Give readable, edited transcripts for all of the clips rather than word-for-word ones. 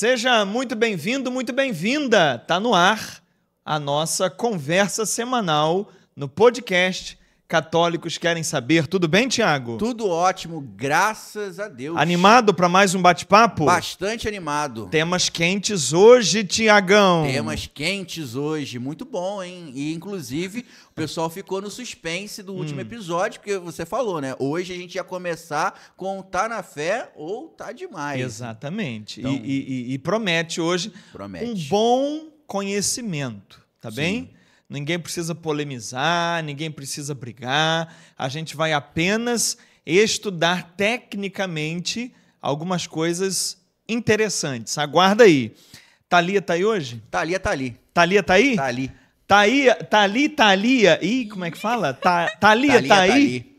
Seja muito bem-vindo, muito bem-vinda. Está no ar a nossa conversa semanal no podcast Católicos Querem Saber. Tudo bem, Tiago? Tudo ótimo, graças a Deus. Animado para mais um bate-papo? Bastante animado. Temas quentes hoje, Tiagão. Temas quentes hoje, muito bom, hein? E, inclusive, o pessoal ficou no suspense do último episódio, porque você falou, né? Hoje a gente ia começar com tá na fé ou tá demais. Exatamente. Então, e promete hoje um bom conhecimento, tá bem? Ninguém precisa polemizar, ninguém precisa brigar. A gente vai apenas estudar tecnicamente algumas coisas interessantes. Aguarda aí. Thalia tá aí hoje? Thalia tá ali. Thalia tá aí? Tá ali. Thalia. Ih, como é que fala? Thalia tá aí? Tá ali.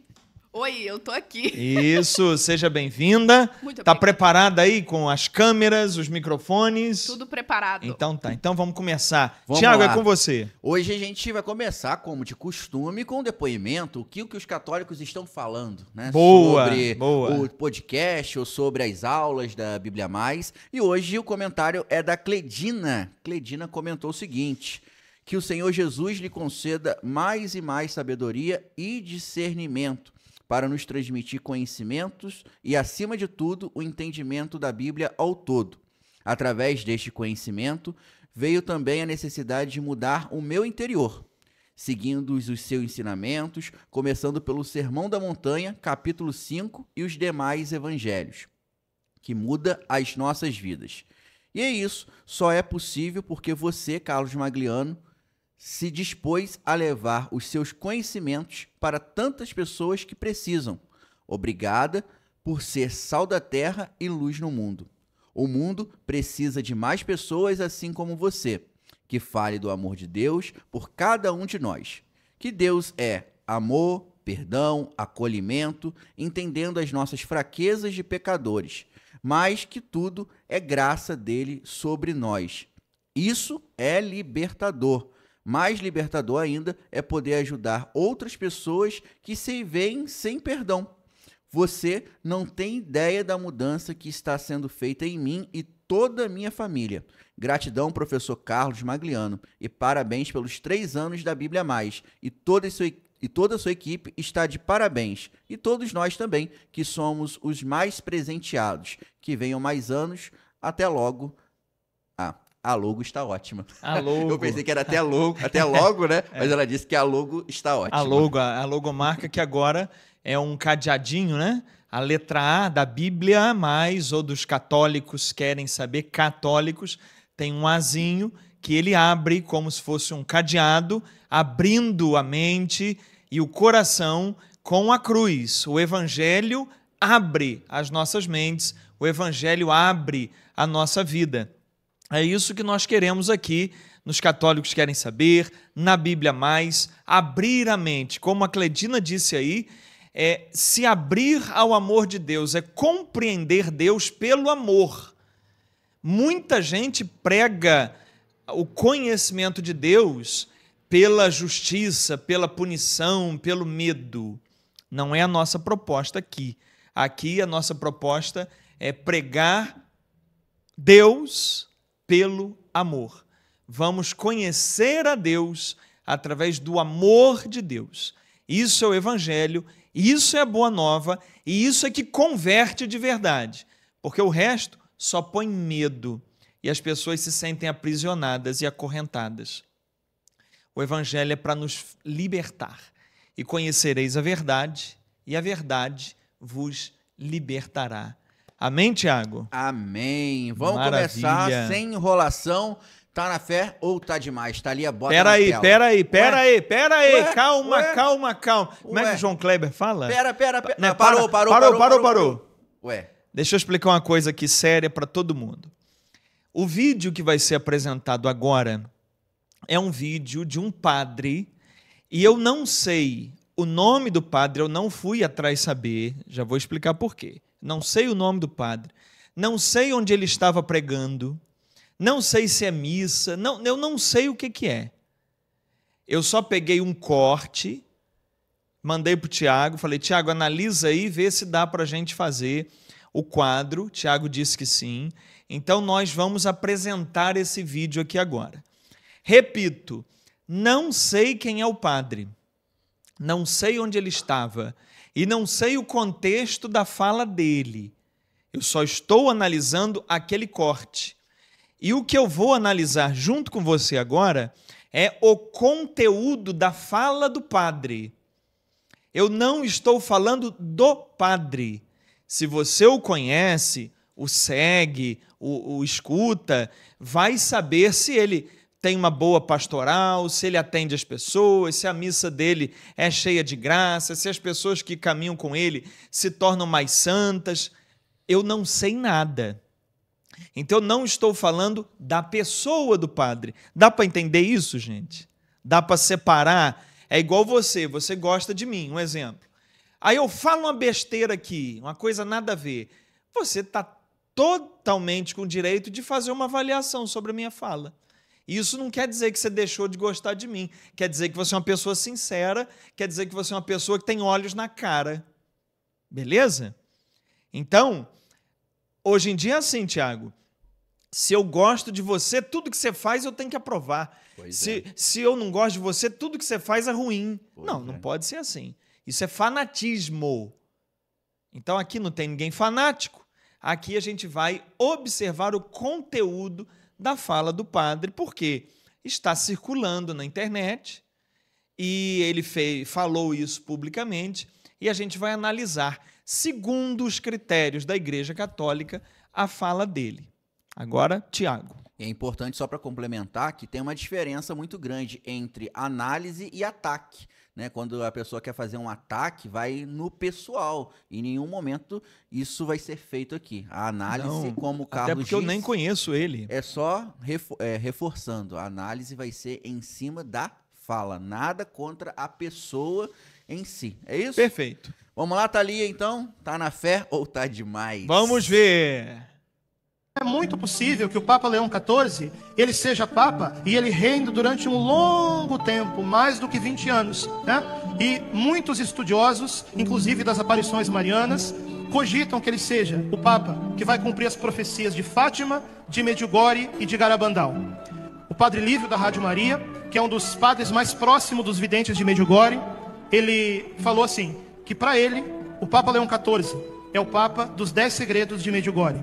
Oi, eu tô aqui. Isso, seja bem-vinda. Muito Tá obrigada. preparada aí com as câmeras, os microfones? Tudo preparado. Então tá, então vamos começar. Vamos Tiago, lá. é com você. Hoje a gente vai começar, como de costume, com o depoimento, o que os católicos estão falando, né? Boa, sobre boa. o podcast ou sobre as aulas da Bíblia Mais. E hoje o comentário é da Cledina. Cledina comentou o seguinte: que o Senhor Jesus lhe conceda mais e mais sabedoria e discernimento para nos transmitir conhecimentos e, acima de tudo, o entendimento da Bíblia ao todo. Através deste conhecimento, veio também a necessidade de mudar o meu interior, seguindo os seus ensinamentos, começando pelo Sermão da Montanha, capítulo 5, e os demais evangelhos, que muda as nossas vidas. E é isso, só é possível porque você, Carlos Magliano, se dispôs a levar os seus conhecimentos para tantas pessoas que precisam. Obrigada por ser sal da terra e luz no mundo. O mundo precisa de mais pessoas assim como você, que fale do amor de Deus por cada um de nós. Que Deus é amor, perdão, acolhimento, entendendo as nossas fraquezas de pecadores, mas que tudo é graça dele sobre nós. Isso é libertador. Mais libertador ainda é poder ajudar outras pessoas que se veem sem perdão. Você não tem ideia da mudança que está sendo feita em mim e toda a minha família. Gratidão, professor Carlos Magliano, e parabéns pelos 3 anos da Bíblia Mais. E toda a sua equipe está de parabéns. E todos nós também, que somos os mais presenteados. Que venham mais anos. Até logo. A logo está ótima. A logo. Eu pensei que era até logo, né? Mas ela disse que a logo está ótima. A logomarca que agora é um cadeadinho, né? A letra A da Bíblia Mais, ou dos católicos querem saber, católicos, tem um Azinho que ele abre como se fosse um cadeado, abrindo a mente e o coração com a cruz. O Evangelho abre as nossas mentes, o Evangelho abre a nossa vida. É isso que nós queremos aqui, nos Católicos Querem Saber, na Bíblia Mais, abrir a mente. Como a Cledina disse aí, se abrir ao amor de Deus, é compreender Deus pelo amor. Muita gente prega o conhecimento de Deus pela justiça, pela punição, pelo medo. Não é a nossa proposta aqui. Aqui a nossa proposta é pregar Deus pelo amor. Vamos conhecer a Deus através do amor de Deus. Isso é o Evangelho, isso é a Boa Nova e isso é que converte de verdade, porque o resto só põe medo e as pessoas se sentem aprisionadas e acorrentadas. O Evangelho é para nos libertar. E conhecereis a verdade, e a verdade vos libertará. Amém, Tiago? Amém. Vamos Maravilha. começar sem enrolação. Tá na fé ou tá demais? Tá ali a bota na tela. Pera aí. Ué? Calma. Ué? Como é que o João Kleber fala? Pera. Né, Parou. Ué. Deixa eu explicar uma coisa aqui séria para todo mundo. O vídeo que vai ser apresentado agora é um vídeo de um padre e eu não sei o nome do padre, eu não fui atrás saber, já vou explicar por quê. Não sei o nome do padre, não sei onde ele estava pregando, não sei se é missa, eu não sei o que é. Eu só peguei um corte, mandei para o Tiago, falei, Tiago, analisa aí, vê se dá para a gente fazer o quadro, Tiago disse que sim, então nós vamos apresentar esse vídeo aqui agora. Repito, não sei quem é o padre, não sei onde ele estava e não sei o contexto da fala dele. Eu só estou analisando aquele corte. E o que eu vou analisar junto com você agora é o conteúdo da fala do padre. Eu não estou falando do padre. Se você o conhece, o segue, o escuta, vai saber se ele tem uma boa pastoral, se ele atende as pessoas, se a missa dele é cheia de graça, se as pessoas que caminham com ele se tornam mais santas. Eu não sei nada. Então, eu não estou falando da pessoa do padre. Dá para entender isso, gente? Dá para separar? É igual você gosta de mim, um exemplo. Aí eu falo uma besteira aqui, uma coisa nada a ver. Você está totalmente com o direito de fazer uma avaliação sobre a minha fala. Isso não quer dizer que você deixou de gostar de mim. Quer dizer que você é uma pessoa sincera, quer dizer que você é uma pessoa que tem olhos na cara. Beleza? Então, hoje em dia é assim, Tiago. Se eu gosto de você, tudo que você faz eu tenho que aprovar. Se eu não gosto de você, tudo que você faz é ruim. Não pode ser assim. Isso é fanatismo. Então aqui não tem ninguém fanático. Aqui a gente vai observar o conteúdo da fala do padre, porque está circulando na internet e ele falou isso publicamente e a gente vai analisar, segundo os critérios da Igreja Católica, a fala dele. Agora, Tiago. É importante, só para complementar, que tem uma diferença muito grande entre análise e ataque. Né? Quando a pessoa quer fazer um ataque, vai no pessoal. Em nenhum momento isso vai ser feito aqui. A análise, Não, como o Carlos até porque eu disse, nem conheço ele. É só reforçando. A análise vai ser em cima da fala. Nada contra a pessoa em si. É isso? Perfeito. Vamos lá, Thalia, então? Tá na fé ou tá demais? Vamos ver. É muito possível que o Papa Leão XIV, ele seja Papa e ele reine durante um longo tempo, mais do que 20 anos, né? E muitos estudiosos, inclusive das aparições marianas, cogitam que ele seja o Papa que vai cumprir as profecias de Fátima, de Medjugorje e de Garabandal. O Padre Lívio da Rádio Maria, que é um dos padres mais próximos dos videntes de Medjugorje, ele falou assim, que para ele, o Papa Leão XIV é o Papa dos 10 segredos de Medjugorje.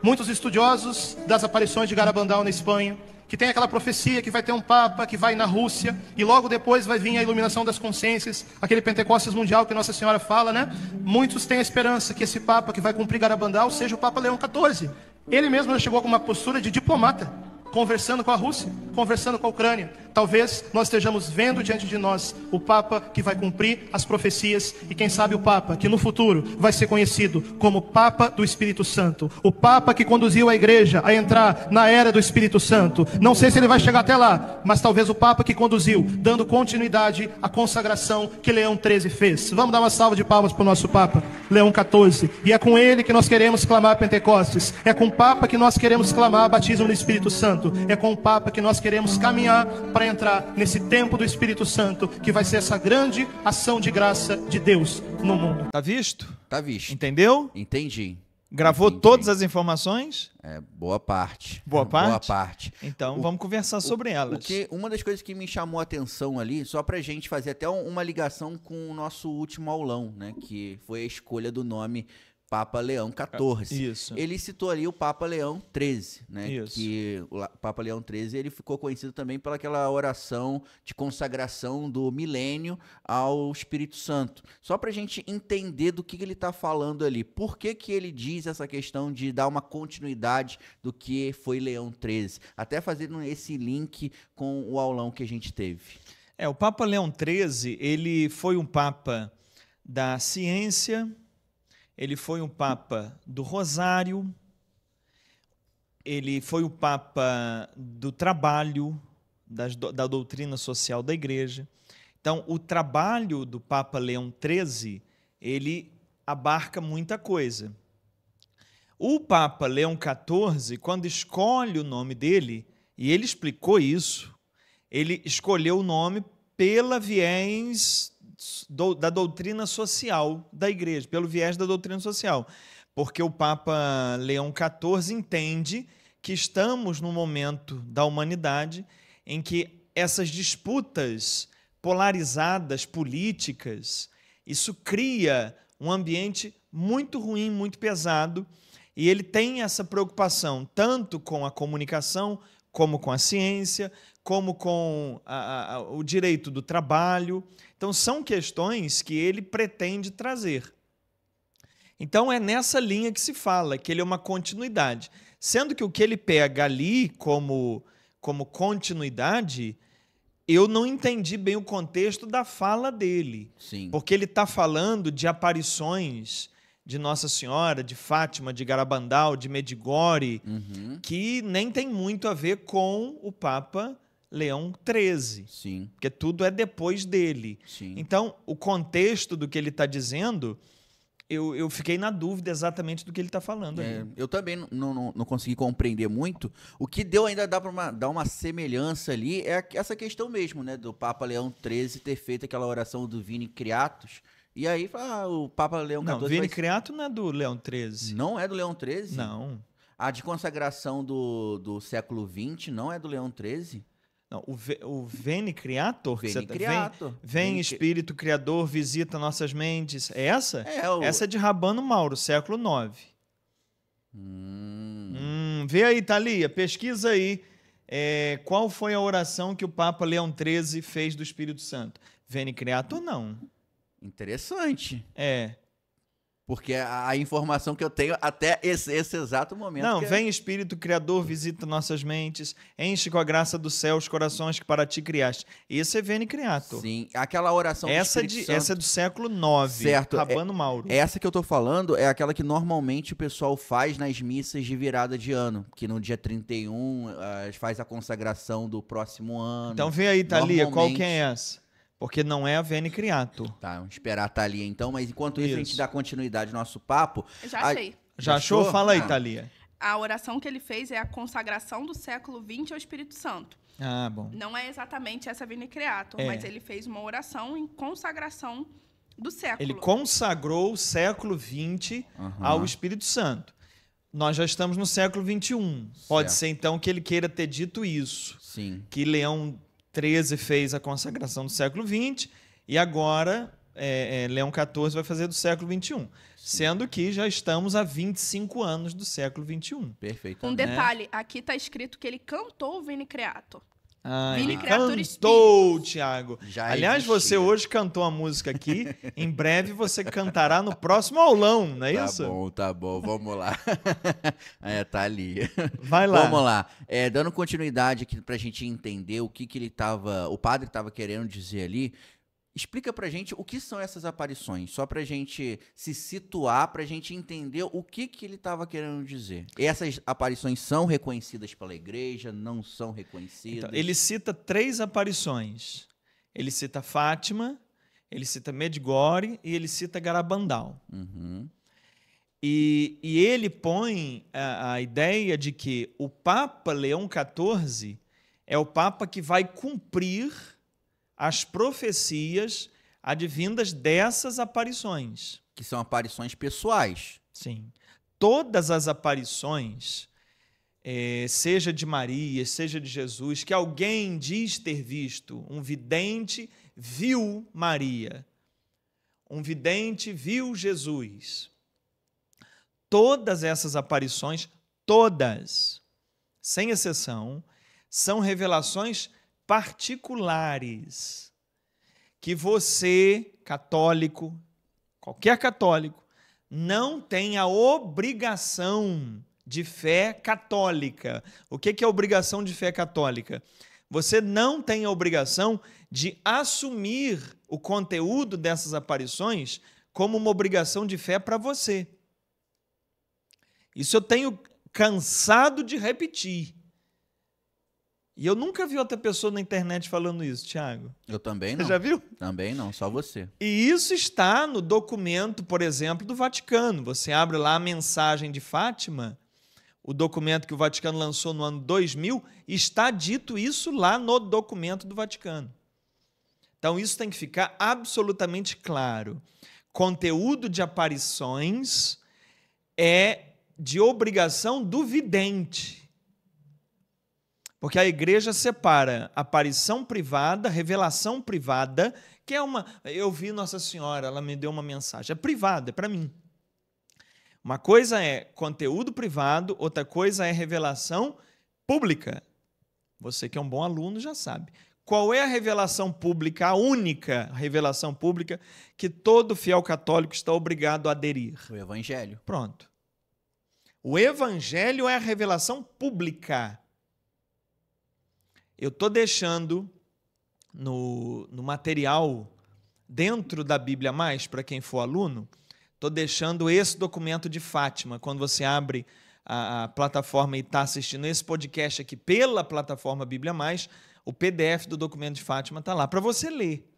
Muitos estudiosos das aparições de Garabandal na Espanha, que tem aquela profecia que vai ter um Papa que vai na Rússia e logo depois vai vir a iluminação das consciências, aquele Pentecostes mundial que Nossa Senhora fala, né? Muitos têm a esperança que esse Papa que vai cumprir Garabandal seja o Papa Leão XIV. Ele mesmo já chegou com uma postura de diplomata, conversando com a Rússia, conversando com a Ucrânia. Talvez nós estejamos vendo diante de nós o Papa que vai cumprir as profecias e quem sabe o Papa que no futuro vai ser conhecido como Papa do Espírito Santo. O Papa que conduziu a igreja a entrar na era do Espírito Santo. Não sei se ele vai chegar até lá, mas talvez o Papa que conduziu, dando continuidade à consagração que Leão XIII fez. Vamos dar uma salva de palmas para o nosso Papa, Leão XIV. E é com ele que nós queremos clamar Pentecostes. É com o Papa que nós queremos clamar batismo no Espírito Santo. É com o Papa que nós queremos caminhar para entrar nesse tempo do Espírito Santo, que vai ser essa grande ação de graça de Deus no mundo. Tá visto? Tá visto. Entendeu? Entendi. Gravou Entendi. todas as informações? Boa parte. Boa parte? Boa parte. Então vamos conversar sobre elas. Uma das coisas que me chamou a atenção ali, só pra gente fazer até uma ligação com o nosso último aulão, né? Que foi a escolha do nome Papa Leão XIV. Isso. Ele citou ali o Papa Leão XIII, né? Isso. Que o Papa Leão XIII ele ficou conhecido também pelaquela oração de consagração do milênio ao Espírito Santo. Só para a gente entender do que ele está falando ali. Por que ele diz essa questão de dar uma continuidade do que foi Leão XIII? Até fazendo esse link com o aulão que a gente teve. O Papa Leão XIII, ele foi um Papa da ciência. Ele foi um Papa do Rosário, ele foi o Papa do trabalho, da doutrina social da Igreja. Então, o trabalho do Papa Leão XIII, ele abarca muita coisa. O Papa Leão XIV, quando escolhe o nome dele, e ele explicou isso, ele escolheu o nome pela viés da doutrina social da igreja, pelo viés da doutrina social. Porque o Papa Leão XIV entende que estamos num momento da humanidade em que essas disputas polarizadas, políticas, isso cria um ambiente muito ruim, muito pesado, e ele tem essa preocupação tanto com a comunicação, como com a ciência, como com o direito do trabalho. Então, são questões que ele pretende trazer. Então, é nessa linha que se fala, que ele é uma continuidade. Sendo que o que ele pega ali como continuidade, eu não entendi bem o contexto da fala dele. Sim. Porque ele está falando de aparições de Nossa Senhora, de Fátima, de Garabandal, de Medjugorje, que nem tem muito a ver com o Papa Leão XIII. Sim. Porque tudo é depois dele. Sim. Então, o contexto do que ele está dizendo, eu fiquei na dúvida exatamente do que ele está falando ali. Eu também não consegui compreender muito. O que deu ainda dá para dar uma semelhança ali é essa questão mesmo, né, do Papa Leão XIII ter feito aquela oração do Vini Creatus. E aí o Papa Leão XIV... Não, Vini Creatus não é do Leão XIII. Não é do Leão XIII? Não. A de consagração do século XX não é do Leão XIII? Não, o Veni Creator, Veni Creator. Vem Espírito Criador, visita nossas mentes. É essa? Essa é de Rabano Mauro, século IX. Vê aí, Thalia, pesquisa aí. Qual foi a oração que o Papa Leão XIII fez do Espírito Santo? Veni Creator, não. Interessante. É. Porque a informação que eu tenho até esse exato momento... Não, vem Espírito Criador, visita nossas mentes, enche com a graça do céu os corações que para ti criaste. Esse é Veni Creator. Sim, aquela oração do Espírito Santo... Essa é do século IX, certo, Rabano Mauro. Essa que eu tô falando é aquela que normalmente o pessoal faz nas missas de virada de ano, que no dia 31 faz a consagração do próximo ano. Então vê aí, Thalia, qual que é essa? Porque não é a Veni Creator. Tá, vamos esperar a Thalia então, mas enquanto isso a gente dá continuidade ao nosso papo. Já achei. Já achou? Fala aí, Thalia. A oração que ele fez é a consagração do século XX ao Espírito Santo. Ah, bom. Não é exatamente essa Vini Creator, mas ele fez uma oração em consagração do século. Ele consagrou o século XX ao Espírito Santo. Nós já estamos no século XXI. Pode ser, então, que ele queira ter dito isso. Sim. Que Leão XIII fez a consagração do século XX e agora Leão XIV vai fazer do século XXI. Sim. Sendo que já estamos há 25 anos do século XXI. Perfeito. Um detalhe, aqui está escrito que ele cantou o Vini Creator. Ele cantou, Tiago. Aliás, existia. você hoje cantou a música aqui. Em breve você cantará no próximo aulão, não é isso? Tá bom, vamos lá. Tá ali. Vai lá. Vamos lá. Dando continuidade aqui pra gente entender o que o padre estava querendo dizer ali. Explica pra gente o que são essas aparições, só pra gente se situar, pra gente entender o que ele estava querendo dizer. Essas aparições são reconhecidas pela igreja, não são reconhecidas? Então, ele cita 3 aparições. Ele cita Fátima, ele cita Medjugorje e ele cita Garabandal. E ele põe a ideia de que o Papa Leão XIV é o Papa que vai cumprir as profecias advindas dessas aparições. Que são aparições pessoais. Sim. Todas as aparições, seja de Maria, seja de Jesus, que alguém diz ter visto, um vidente viu Maria, um vidente viu Jesus. Todas essas aparições, todas, sem exceção, são revelações particulares que você, católico, qualquer católico, não tem a obrigação de fé católica. O que é a obrigação de fé católica? Você não tem a obrigação de assumir o conteúdo dessas aparições como uma obrigação de fé para você. Isso eu tenho cansado de repetir. E eu nunca vi outra pessoa na internet falando isso, Tiago. Eu também não. Você já viu? Também não, só você. E isso está no documento, por exemplo, do Vaticano. Você abre lá a mensagem de Fátima, o documento que o Vaticano lançou no ano 2000, está dito isso lá no documento do Vaticano. Então, isso tem que ficar absolutamente claro. Conteúdo de aparições é de obrigação do vidente. Porque a igreja separa aparição privada, revelação privada, que é uma... Eu vi Nossa Senhora, ela me deu uma mensagem. É privada, é para mim. Uma coisa é conteúdo privado, outra coisa é revelação pública. Você que é um bom aluno já sabe. Qual é a revelação pública, a única revelação pública que todo fiel católico está obrigado a aderir? O Evangelho. Pronto. O Evangelho é a revelação pública. Eu estou deixando no material, dentro da Bíblia Mais, para quem for aluno, estou deixando esse documento de Fátima. Quando você abre a plataforma e está assistindo esse podcast aqui pela plataforma Bíblia Mais, o PDF do documento de Fátima está lá para você ler.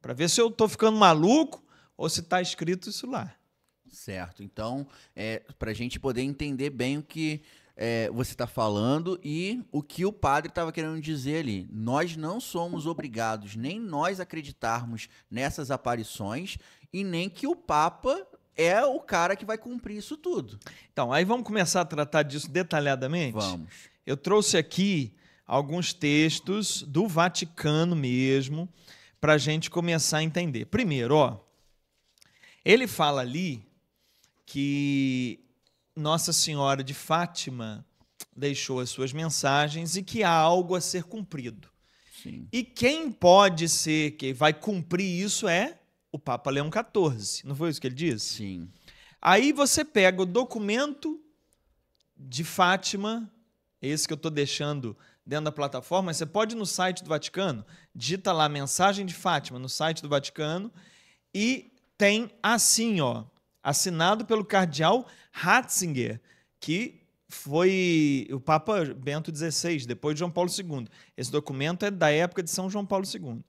Para ver se eu estou ficando maluco ou se está escrito isso lá. Certo. Então, para a gente poder entender bem o que você está falando e o que o padre estava querendo dizer ali. Nós não somos obrigados, nem nós acreditarmos nessas aparições e nem que o Papa é o cara que vai cumprir isso tudo. Então, aí vamos começar a tratar disso detalhadamente? Vamos. Eu trouxe aqui alguns textos do Vaticano mesmo, para a gente começar a entender. Primeiro, ele fala ali que Nossa Senhora de Fátima deixou as suas mensagens e que há algo a ser cumprido. Sim. E quem pode ser que vai cumprir isso é o Papa Leão XIV. Não foi isso que ele disse? Sim. Aí você pega o documento de Fátima, esse que eu estou deixando dentro da plataforma, você pode ir no site do Vaticano, digita lá mensagem de Fátima no site do Vaticano e tem assim, assinado pelo cardeal Ratzinger, que foi o Papa Bento XVI, depois de João Paulo II. Esse documento é da época de São João Paulo II.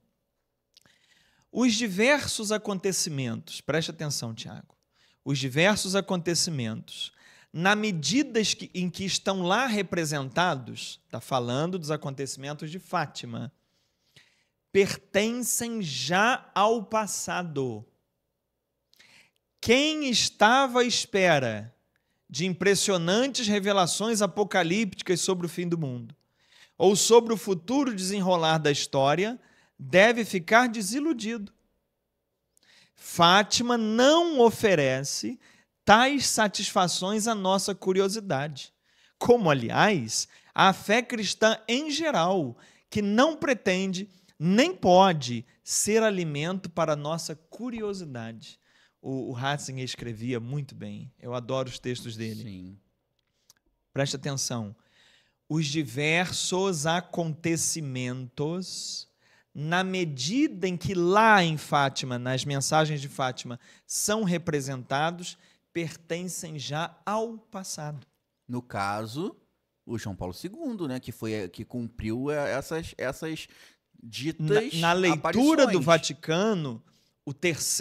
Os diversos acontecimentos, preste atenção, Tiago, os diversos acontecimentos, na medida em que estão lá representados, está falando dos acontecimentos de Fátima, pertencem já ao passado. Quem estava à espera de impressionantes revelações apocalípticas sobre o fim do mundo, ou sobre o futuro desenrolar da história, deve ficar desiludido. Fátima não oferece tais satisfações à nossa curiosidade, como, aliás, a fé cristã em geral, que não pretende nem pode ser alimento para a nossa curiosidade. O Ratzinger escrevia muito bem, eu adoro os textos dele. Sim. Preste atenção. Os diversos acontecimentos, na medida em que lá em Fátima, nas mensagens de Fátima, são representados, pertencem já ao passado. No caso, o João Paulo II, né, que cumpriu essas ditas Na leitura aparições. do Vaticano,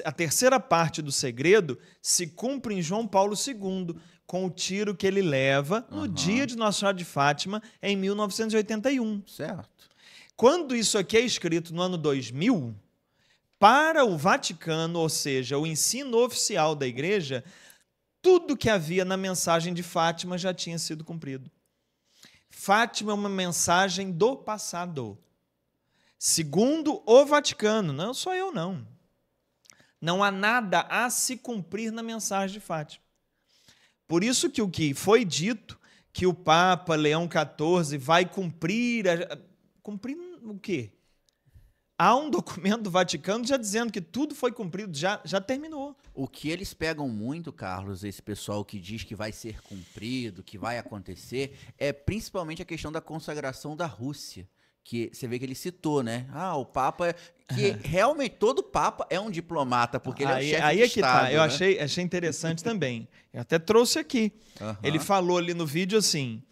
a terceira parte do segredo se cumpre em João Paulo II, com o tiro que ele leva no dia de Nossa Senhora de Fátima, em 1981. Certo. Quando isso aqui é escrito no ano 2000, para o Vaticano, ou seja, o ensino oficial da Igreja, tudo que havia na mensagem de Fátima já tinha sido cumprido. Fátima é uma mensagem do passado. Segundo o Vaticano, não sou eu, não. Não há nada a se cumprir na mensagem de Fátima. Por isso que o que foi dito, que o Papa Leão XIV vai cumprir... Cumprir o quê? Há um documento do Vaticano já dizendo que tudo foi cumprido, já terminou. O que eles pegam muito, Carlos, esse pessoal que diz que vai ser cumprido, que vai acontecer, é principalmente a questão da consagração da Rússia. Que você vê que ele citou, né? O Papa... Que realmente todo Papa é um diplomata, porque ele é o chefe aí de é que Estado. tá. Eu né? achei interessante também. Eu até trouxe aqui. Ele falou ali no vídeo assim,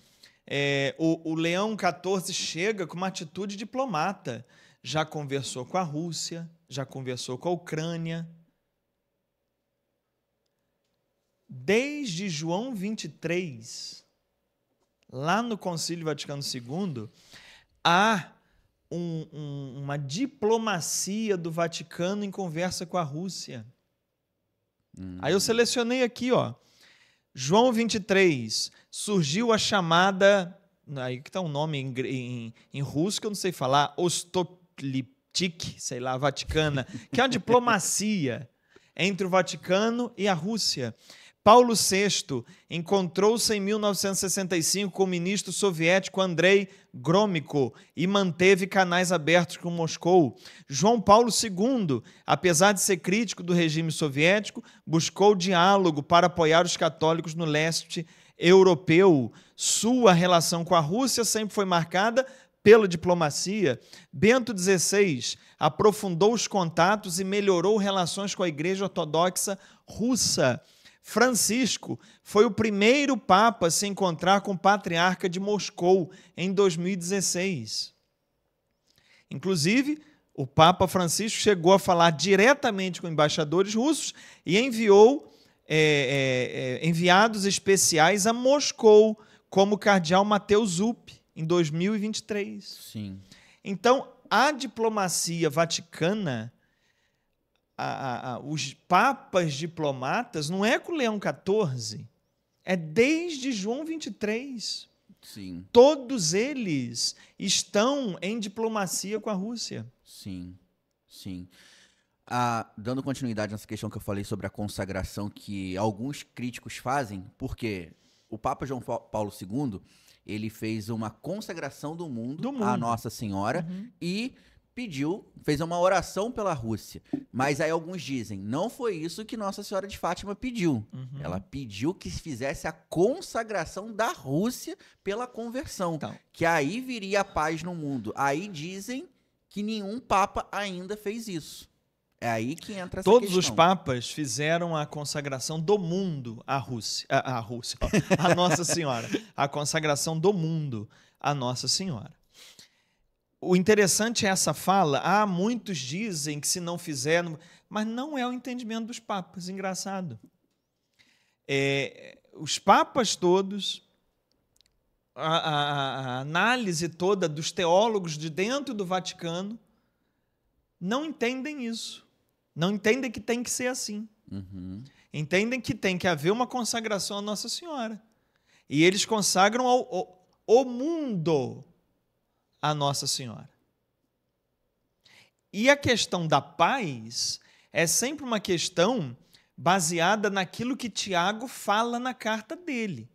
o Leão XIV chega com uma atitude diplomata. Já conversou com a Rússia, já conversou com a Ucrânia. Desde João 23, lá no Concílio Vaticano II, há uma diplomacia do Vaticano em conversa com a Rússia. Aí eu selecionei aqui, ó, João 23, surgiu a chamada, aí que está um nome em russo que eu não sei falar, Ostokliptik, sei lá, Vaticana, que é uma diplomacia entre o Vaticano e a Rússia. Paulo VI encontrou-se em 1965 com o ministro soviético Andrei Gromyko e manteve canais abertos com Moscou. João Paulo II, apesar de ser crítico do regime soviético, buscou diálogo para apoiar os católicos no leste europeu. Sua relação com a Rússia sempre foi marcada pela diplomacia. Bento XVI aprofundou os contatos e melhorou relações com a Igreja Ortodoxa Russa. Francisco foi o primeiro papa a se encontrar com o patriarca de Moscou em 2016. Inclusive, o Papa Francisco chegou a falar diretamente com embaixadores russos e enviou enviados especiais a Moscou, como o cardeal Mateus Zupp, em 2023. Sim. Então, a diplomacia vaticana, os papas diplomatas, não é com Leão XIV, é desde João 23. Sim. Todos eles estão em diplomacia com a Rússia. Sim, sim. Dando continuidade nessa questão que eu falei sobre a consagração que alguns críticos fazem, porque o Papa João Paulo II, ele fez uma consagração do mundo à Nossa Senhora e fez uma oração pela Rússia. Mas aí alguns dizem, não foi isso que Nossa Senhora de Fátima pediu. Ela pediu que se fizesse a consagração da Rússia pela conversão, Então, que aí viria a paz no mundo. Aí dizem que nenhum Papa ainda fez isso. É aí que entra essa todos questão. os papas fizeram a consagração do mundo à Rússia, à Nossa Senhora. A consagração do mundo à Nossa Senhora. O interessante é essa fala. Muitos dizem que se não fizeram, mas não é o entendimento dos papas. Engraçado. Os papas todos, a análise toda dos teólogos de dentro do Vaticano, não entendem isso. Não entendem que tem que ser assim. Entendem que tem que haver uma consagração à Nossa Senhora. E eles consagram o mundo a Nossa Senhora. E a questão da paz é sempre uma questão baseada naquilo que Tiago fala na carta dele.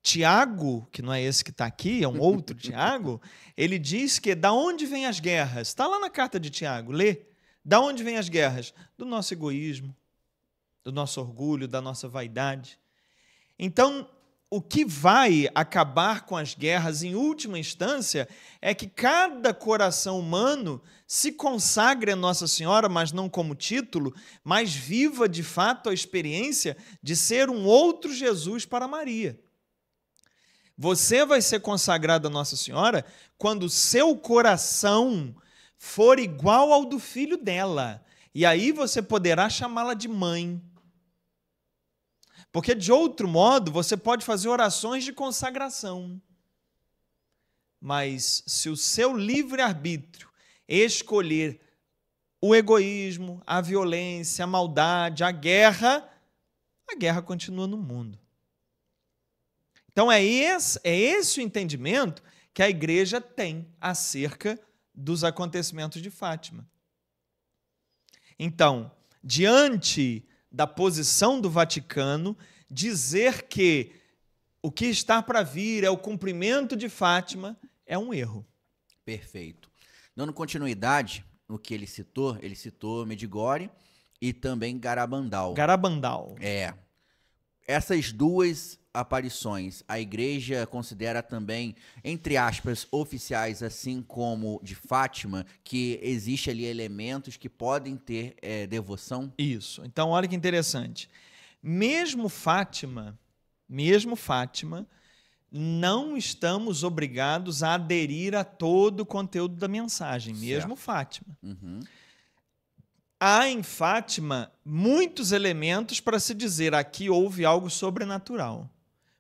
Tiago, que não é esse que está aqui, é um outro Tiago, ele diz que da onde vêm as guerras? Está lá na carta de Tiago, lê. Da onde vêm as guerras? Do nosso egoísmo, do nosso orgulho, da nossa vaidade. Então, o que vai acabar com as guerras, em última instância, é que cada coração humano se consagre a Nossa Senhora, mas não como título, mas viva de fato a experiência de ser um outro Jesus para Maria. Você vai ser consagrado a Nossa Senhora quando o seu coração for igual ao do filho dela. E aí você poderá chamá-la de mãe. Porque, de outro modo, você pode fazer orações de consagração. Mas se o seu livre-arbítrio escolher o egoísmo, a violência, a maldade, a guerra continua no mundo. Então, é esse o entendimento que a igreja tem acerca dos acontecimentos de Fátima. Então, diante da posição do Vaticano, dizer que o que está para vir é o cumprimento de Fátima é um erro. Perfeito. Dando continuidade no que ele citou Medjugorje e também Garabandal. Garabandal. Essas duas aparições, a igreja considera também, entre aspas, oficiais, assim como de Fátima, que existe ali elementos que podem ter devoção? Isso. Então, olha que interessante. Mesmo Fátima, não estamos obrigados a aderir a todo o conteúdo da mensagem, mesmo Fátima. Há em Fátima muitos elementos para se dizer aqui houve algo sobrenatural.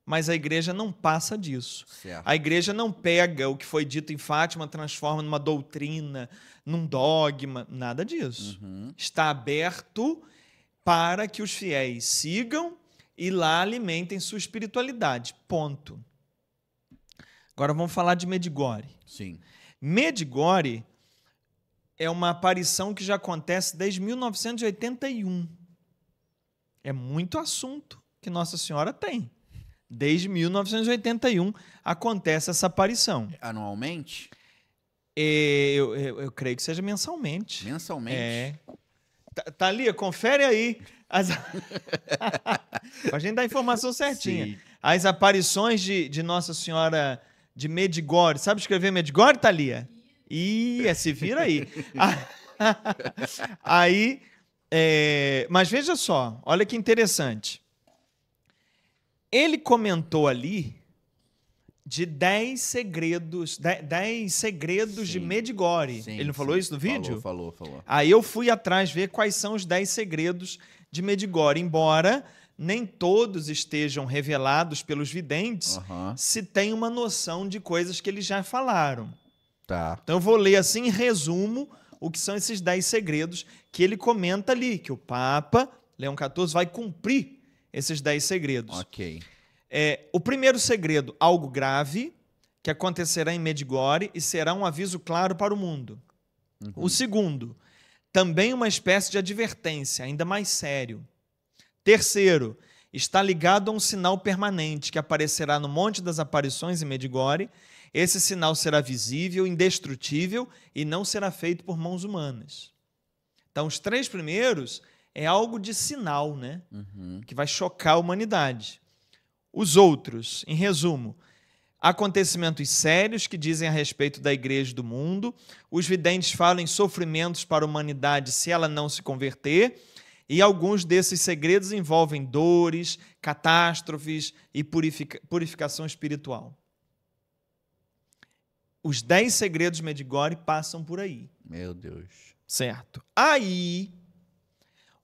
mas a igreja não passa disso. Certo. A igreja não pega o que foi dito em Fátima, transforma numa doutrina, num dogma, nada disso. Está aberto para que os fiéis sigam e lá alimentem sua espiritualidade. Ponto. Agora vamos falar de Medjugorje. Sim. Medjugorje é uma aparição que já acontece desde 1981. É muito assunto que Nossa Senhora tem. Desde 1981 acontece essa aparição. Anualmente? Eu creio que seja mensalmente. Mensalmente? É. Thalia, confere aí. Pra gente dar a informação certinha. Sim. As aparições de Nossa Senhora de Medjugorje. Sabe escrever Medjugorje, Thalia? Se vira aí. Mas veja só, olha que interessante. Ele comentou ali de 10 segredos, 10 segredos de Medjugorje. Ele não falou isso no vídeo? Falou. Aí eu fui atrás ver quais são os 10 segredos de Medjugorje, embora nem todos estejam revelados pelos videntes, se tem uma noção de coisas que eles já falaram. Tá. Então eu vou ler assim, em resumo, o que são esses 10 segredos que ele comenta ali, que o Papa Leão XIV vai cumprir esses 10 segredos. Ok. O primeiro segredo, algo grave, que acontecerá em Medjugorje e será um aviso claro para o mundo. O segundo, também uma espécie de advertência, ainda mais sério. Terceiro, está ligado a um sinal permanente que aparecerá no Monte das Aparições em Medjugorje. Esse sinal será visível, indestrutível e não será feito por mãos humanas. Então, os 3 primeiros é algo de sinal, né? Que vai chocar a humanidade. Os outros, em resumo, acontecimentos sérios que dizem a respeito da igreja e do mundo. Os videntes falam em sofrimentos para a humanidade se ela não se converter. E alguns desses segredos envolvem dores, catástrofes e purificação espiritual. Os 10 segredos de Medjugorje passam por aí. Meu Deus. Certo. Aí,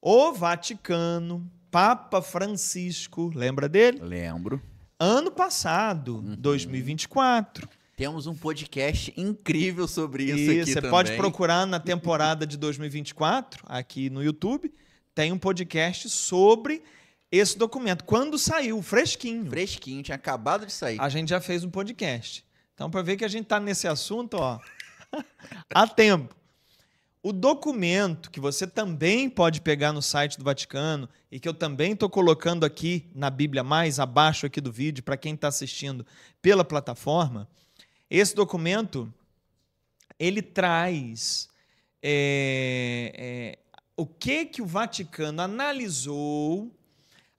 o Vaticano, Papa Francisco, lembra dele? Lembro. Ano passado, 2024. Temos um podcast incrível sobre isso aqui Você também. pode procurar na temporada de 2024, aqui no YouTube, tem um podcast sobre esse documento. Quando saiu, fresquinho. Fresquinho, tinha acabado de sair. A gente já fez um podcast. Então, para ver que a gente está nesse assunto, há tempo. O documento que você também pode pegar no site do Vaticano e que eu também estou colocando aqui na Bíblia Mais, abaixo aqui do vídeo, para quem está assistindo pela plataforma, esse documento, ele traz o que o Vaticano analisou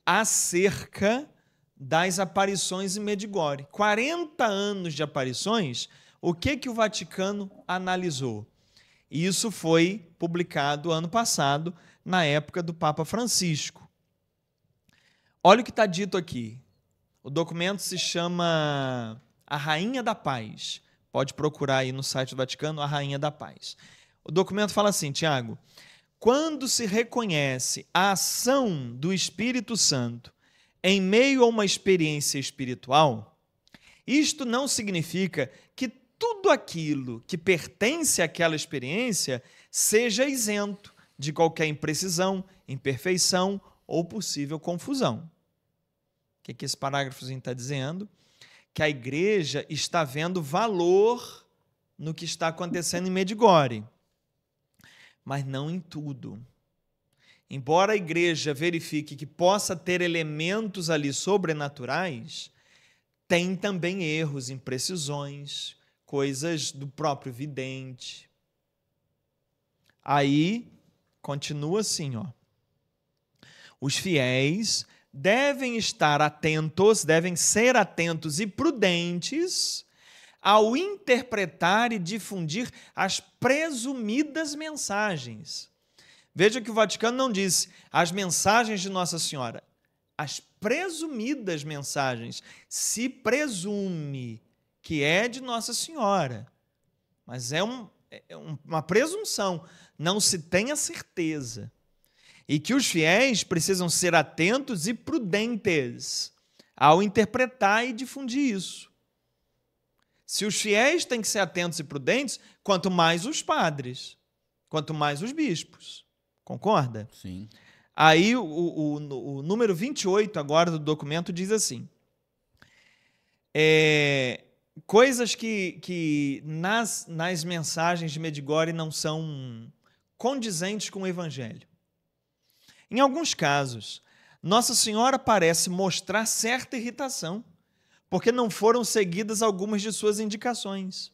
acerca das aparições em Medjugorje. 40 anos de aparições, o que o Vaticano analisou? Isso foi publicado ano passado, na época do Papa Francisco. Olha o que está dito aqui. O documento se chama A Rainha da Paz. Pode procurar aí no site do Vaticano, A Rainha da Paz. O documento fala assim, Tiago, quando se reconhece a ação do Espírito Santo em meio a uma experiência espiritual, isto não significa que tudo aquilo que pertence àquela experiência seja isento de qualquer imprecisão, imperfeição ou possível confusão. O que esse parágrafozinho está dizendo? Que a igreja está vendo valor no que está acontecendo em Medjugorje, mas não em tudo. Embora a igreja verifique que possa ter elementos ali sobrenaturais, tem também erros, imprecisões, coisas do próprio vidente. Aí, continua assim, os fiéis devem estar atentos, devem ser atentos e prudentes ao interpretar e difundir as presumidas mensagens. Veja que o Vaticano não disse as mensagens de Nossa Senhora, as presumidas mensagens. Se presume que é de Nossa Senhora, mas é uma presunção, não se tem a certeza. E que os fiéis precisam ser atentos e prudentes ao interpretar e difundir isso. Se os fiéis têm que ser atentos e prudentes, quanto mais os padres, quanto mais os bispos. Concorda? Sim. Aí o número 28 agora do documento diz assim: coisas que nas mensagens de Medjugorje não são condizentes com o Evangelho. Em alguns casos, Nossa Senhora parece mostrar certa irritação, porque não foram seguidas algumas de suas indicações.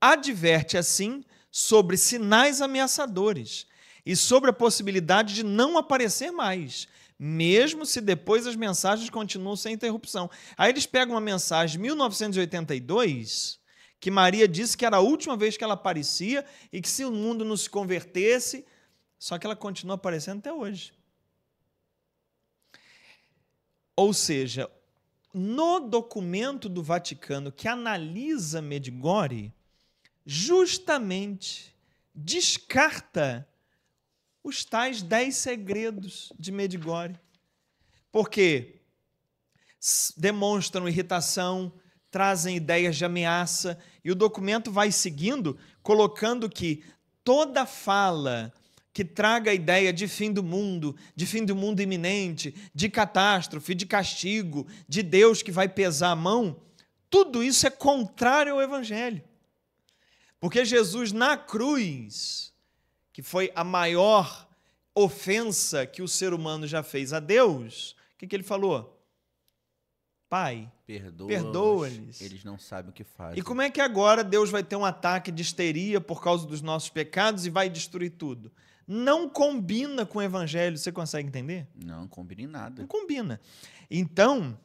Adverte, assim, sobre sinais ameaçadores e sobre a possibilidade de não aparecer mais, mesmo se depois as mensagens continuam sem interrupção. Aí eles pegam uma mensagem de 1982, que Maria disse que era a última vez que ela aparecia e que se o mundo não se convertesse, só que ela continua aparecendo até hoje. Ou seja, no documento do Vaticano que analisa Medjugorje, justamente descarta os tais 10 segredos de Medjugorje, porque demonstram irritação, trazem ideias de ameaça, e o documento vai seguindo, colocando que toda fala que traga a ideia de fim do mundo iminente, de catástrofe, de castigo, de Deus que vai pesar a mão, tudo isso é contrário ao Evangelho. Porque Jesus na cruz, que foi a maior ofensa que o ser humano já fez a Deus, o que ele falou? Pai, perdoa-lhes. Eles não sabem o que fazem. E como é que agora Deus vai ter um ataque de histeria por causa dos nossos pecados e vai destruir tudo? Não combina com o Evangelho, você consegue entender? Não combina em nada. Não combina. Então,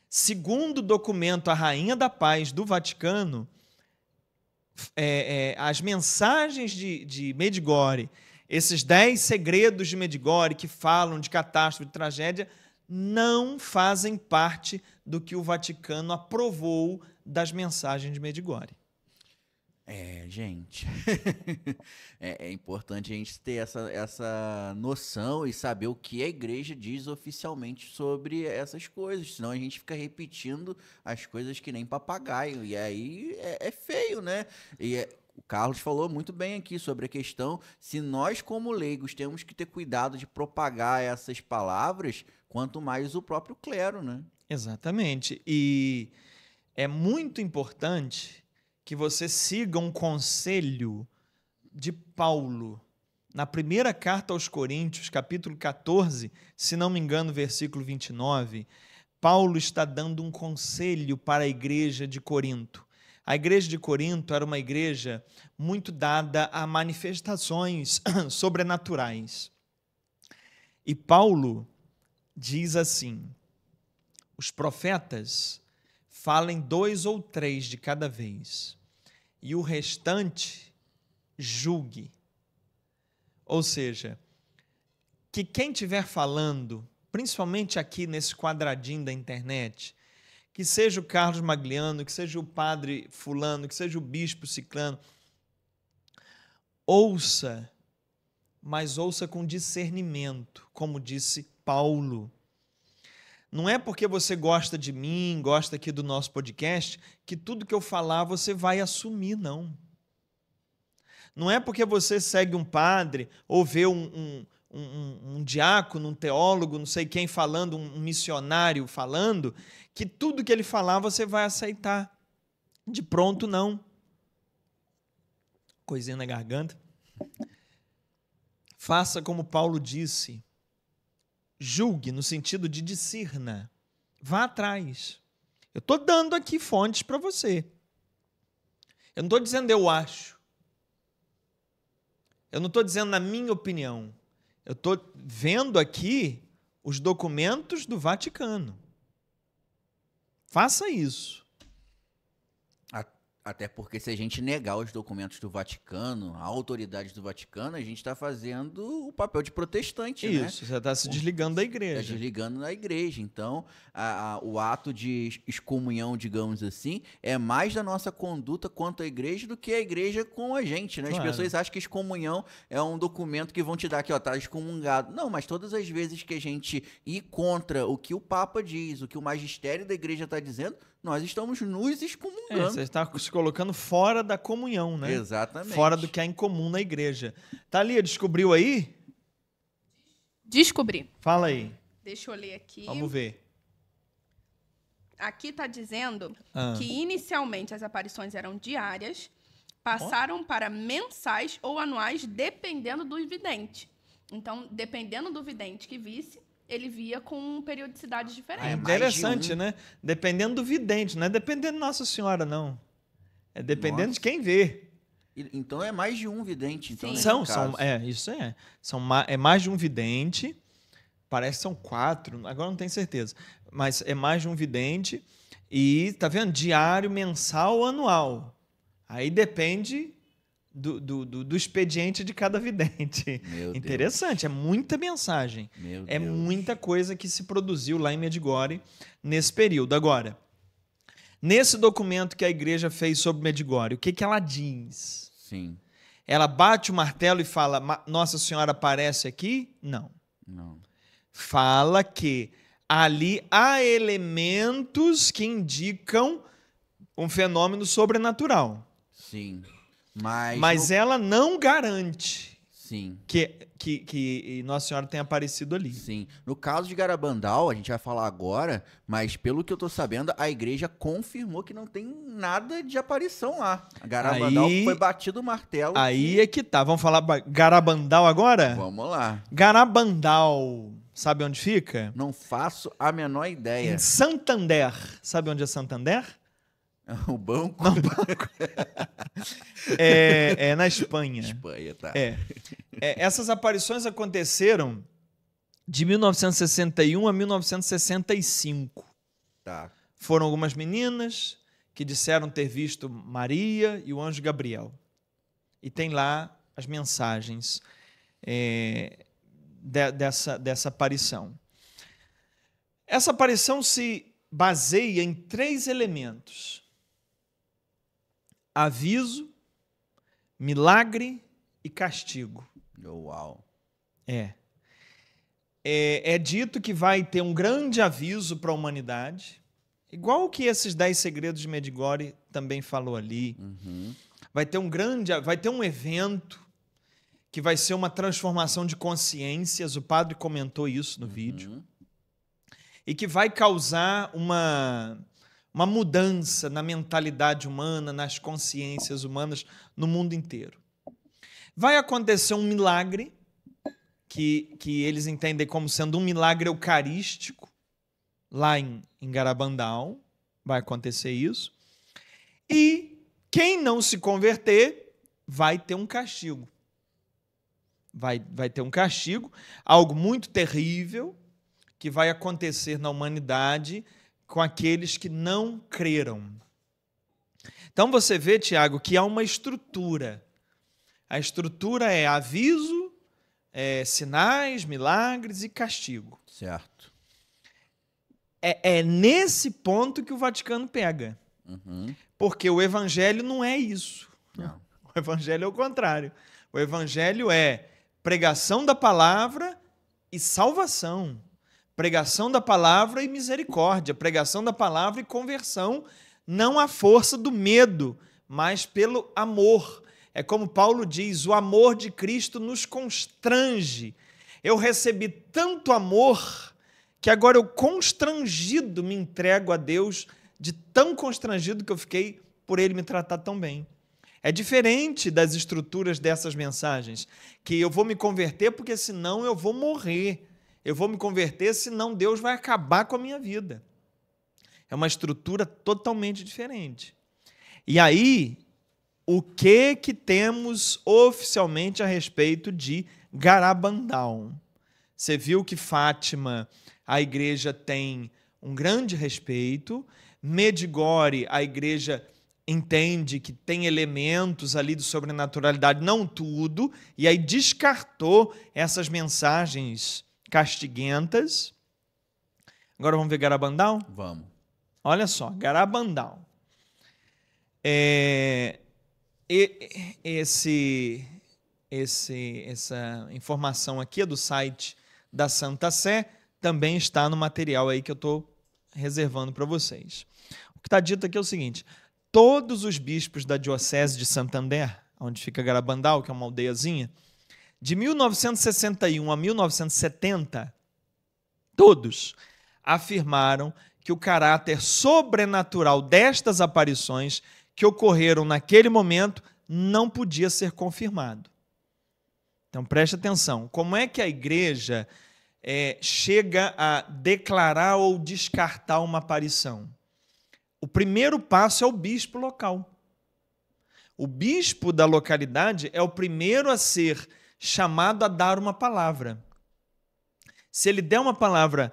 segundo o documento A Rainha da Paz do Vaticano, as mensagens de Medjugorje, esses 10 segredos de Medjugorje que falam de catástrofe, de tragédia, não fazem parte do que o Vaticano aprovou das mensagens de Medjugorje. Gente, é importante a gente ter essa noção e saber o que a igreja diz oficialmente sobre essas coisas, senão a gente fica repetindo as coisas que nem papagaio, e aí é feio, né? O Carlos falou muito bem aqui sobre a questão, se nós como leigos temos que ter cuidado de propagar essas palavras, quanto mais o próprio clero, né? Exatamente, e é muito importante que você siga um conselho de Paulo. Na primeira carta aos Coríntios, capítulo 14, se não me engano, versículo 29, Paulo está dando um conselho para a igreja de Corinto. A igreja de Corinto era uma igreja muito dada a manifestações sobrenaturais. E Paulo diz assim: os profetas falem 2 ou 3 de cada vez, e o restante julgue. Ou seja, que quem estiver falando, principalmente aqui nesse quadradinho da internet, que seja o Carlos Magliano, que seja o padre fulano, que seja o bispo ciclano, ouça, mas ouça com discernimento, como disse Paulo. Não é porque você gosta de mim, gosta aqui do nosso podcast, que tudo que eu falar você vai assumir, não. Não é porque você segue um padre ou vê um diácono, um teólogo, não sei quem falando, um missionário falando, que tudo que ele falar você vai aceitar. De pronto, não. Coisinha na garganta. Faça como Paulo disse. Julgue, no sentido de discirna. Vá atrás. Eu estou dando aqui fontes para você. Eu não estou dizendo eu acho. Eu não estou dizendo na minha opinião. Eu estou vendo aqui os documentos do Vaticano. Faça isso. Até porque se a gente negar os documentos do Vaticano, a autoridade do Vaticano, a gente está fazendo o papel de protestante, né? Isso, você está se desligando da igreja. Está desligando da igreja. Então, o ato de excomunhão, digamos assim, é mais da nossa conduta quanto à igreja do que a igreja com a gente, né? As Claro. pessoas acham que excomunhão é um documento que vão te dar aqui, ó, tá excomungado. Não, mas todas as vezes que a gente ir contra o que o Papa diz, o que o magistério da igreja está dizendo, nós estamos nos excomungando. Você está se colocando fora da comunhão, né? Exatamente. Fora do que é incomum na igreja. Thalia, descobriu aí? Descobri. Fala aí. Deixa eu ler aqui. Vamos ver. Aqui está dizendo Ah. que inicialmente as aparições eram diárias, passaram para mensais ou anuais, dependendo do vidente. Então, dependendo do vidente que visse, ele via com periodicidades diferentes. É mais Interessante, de um. né? Dependendo do vidente, não é dependendo de Nossa Senhora, não. É dependendo Nossa. de quem vê. Então é mais de um vidente. Então, Sim. nesse São, caso. isso é. É mais de um vidente. Parece que são 4, agora não tenho certeza. Mas é mais de um vidente. E, tá vendo? Diário, mensal, anual. Aí depende do expediente de cada vidente. Meu Deus. Interessante, é muita mensagem. Meu É Deus. muita coisa que se produziu lá em Medjugorje nesse período. Agora, nesse documento que a igreja fez sobre Medjugorje, o que ela diz? Sim. Ela bate o martelo e fala, Nossa Senhora aparece aqui? Não. Não. Fala que ali há elementos que indicam um fenômeno sobrenatural. Sim. Mas ela não garante Sim. que Nossa Senhora tenha aparecido ali. Sim. No caso de Garabandal, a gente vai falar agora, mas pelo que eu tô sabendo, a igreja confirmou que não tem nada de aparição lá. A Garabandal Aí- foi batido o martelo. Aí é que tá. Vamos falar Garabandal agora? Vamos lá. Garabandal, sabe onde fica? Não faço a menor ideia. Em Santander. Sabe onde é Santander? O banco? É na Espanha. Espanha, tá. Essas aparições aconteceram de 1961 a 1965. Tá. Foram algumas meninas que disseram ter visto Maria e o anjo Gabriel. E tem lá as mensagens dessa aparição. Essa aparição se baseia em 3 elementos: aviso, milagre e castigo. Uau. É dito que vai ter um grande aviso para a humanidade, igual o que esses 10 segredos de Medjugorje também falou ali. Uhum. Vai ter um evento que vai ser uma transformação de consciências, o padre comentou isso no vídeo, e que vai causar uma mudança na mentalidade humana, nas consciências humanas, no mundo inteiro. Vai acontecer um milagre, que eles entendem como sendo um milagre eucarístico, lá em Garabandal, vai acontecer isso. E quem não se converter vai ter um castigo. Vai ter um castigo, algo muito terrível, que vai acontecer na humanidade com aqueles que não creram. Então você vê, Tiago, que há uma estrutura. A estrutura é aviso, sinais, milagres e castigo. Certo. É nesse ponto que o Vaticano pega. Uhum. Porque o evangelho não é isso. Não. O evangelho é o contrário. O evangelho é pregação da palavra e salvação. Pregação da palavra e misericórdia. Pregação da palavra e conversão. Não à força do medo, mas pelo amor. É como Paulo diz, o amor de Cristo nos constrange. Eu recebi tanto amor que agora eu constrangido me entrego a Deus, de tão constrangido que eu fiquei por Ele me tratar tão bem. É diferente das estruturas dessas mensagens, que eu vou me converter porque senão eu vou morrer. Eu vou me converter senão Deus vai acabar com a minha vida. É uma estrutura totalmente diferente. E aí, o que temos oficialmente a respeito de Garabandal? Você viu que Fátima, a igreja tem um grande respeito. Medjugorje, a igreja entende que tem elementos ali de sobrenaturalidade, não tudo, e aí descartou essas mensagens castiguentas. Agora vamos ver Garabandal? Vamos. Olha só, Garabandal. Essa informação aqui é do site da Santa Sé, também está no material aí que eu estou reservando para vocês. O que está dito aqui é o seguinte: todos os bispos da Diocese de Santander, onde fica Garabandal, que é uma aldeiazinha, de 1961 a 1970, todos afirmaram que o caráter sobrenatural destas aparições que ocorreram naquele momento não podia ser confirmado. Então, preste atenção. Como é que a igreja chega a declarar ou descartar uma aparição? O primeiro passo é o bispo local. O bispo da localidade é o primeiro a ser chamado a dar uma palavra. Se ele der uma palavra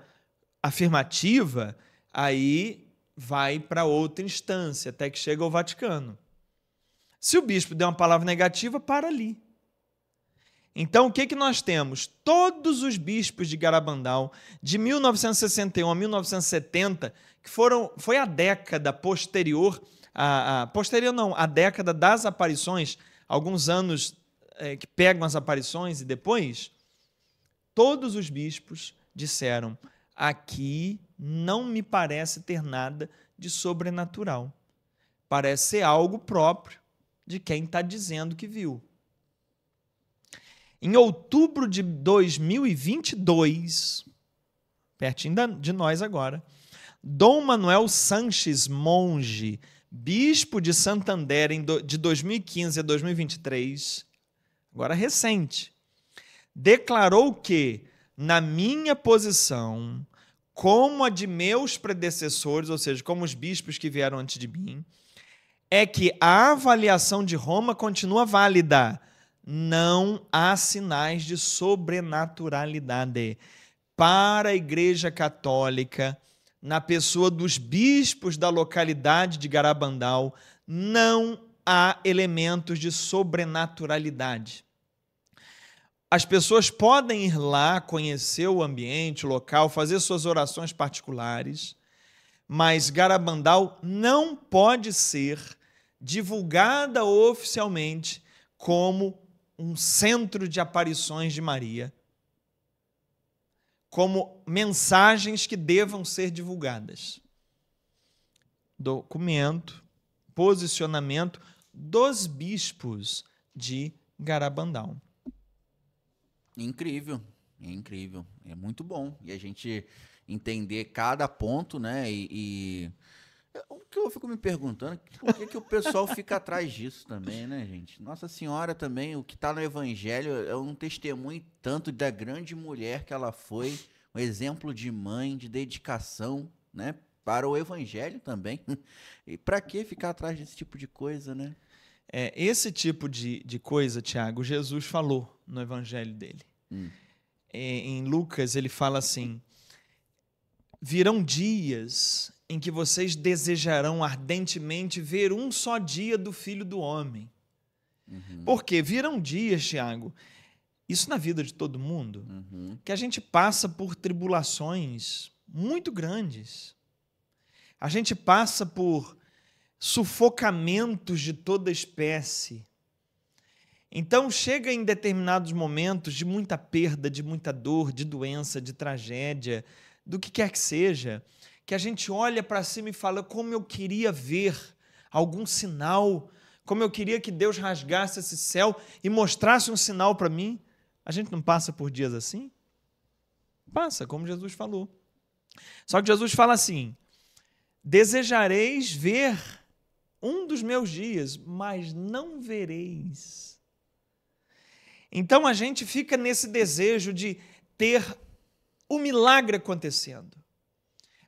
afirmativa, aí vai para outra instância, até que chega ao Vaticano. Se o bispo der uma palavra negativa, para ali. Então, o que nós temos? Todos os bispos de Garabandal, de 1961 a 1970, que foi a década posterior, a década das aparições, alguns anos que pegam as aparições e depois, todos os bispos disseram: aqui não me parece ter nada de sobrenatural. Parece ser algo próprio de quem está dizendo que viu. Em outubro de 2022, pertinho de nós agora, Dom Manuel Sanches Monge, bispo de Santander de 2015 a 2023, agora recente, declarou que, na minha posição, como a de meus predecessores, ou seja, como os bispos que vieram antes de mim, é que a avaliação de Roma continua válida. Não há sinais de sobrenaturalidade. Para a Igreja Católica, na pessoa dos bispos da localidade de Garabandal, não há elementos de sobrenaturalidade. As pessoas podem ir lá, conhecer o ambiente, o local, fazer suas orações particulares, mas Garabandal não pode ser divulgada oficialmente como um centro de aparições de Maria, como mensagens que devam ser divulgadas. Documento, posicionamento dos bispos de Garabandal. Incrível, incrível. É muito bom. E a gente entender cada ponto, né? O que eu fico me perguntando, por que o pessoal fica atrás disso também, né, gente? Nossa Senhora também, o que está no Evangelho é um testemunho tanto da grande mulher que ela foi, um exemplo de mãe, de dedicação, né, para o Evangelho também. E para que ficar atrás desse tipo de coisa, né? Esse tipo de coisa, Tiago, Jesus falou no Evangelho dele. Em Lucas, ele fala assim: virão dias em que vocês desejarão ardentemente ver um só dia do Filho do Homem. Porque virão dias, Tiago, isso na vida de todo mundo, que a gente passa por tribulações muito grandes. A gente passa por sufocamentos de toda espécie. Então, chega em determinados momentos de muita perda, de muita dor, de doença, de tragédia, do que quer que seja, que a gente olha para cima e fala: como eu queria ver algum sinal, como eu queria que Deus rasgasse esse céu e mostrasse um sinal para mim. A gente não passa por dias assim? Passa, como Jesus falou. Só que Jesus fala assim: desejareis ver um dos meus dias, mas não vereis. Então a gente fica nesse desejo de ter o milagre acontecendo.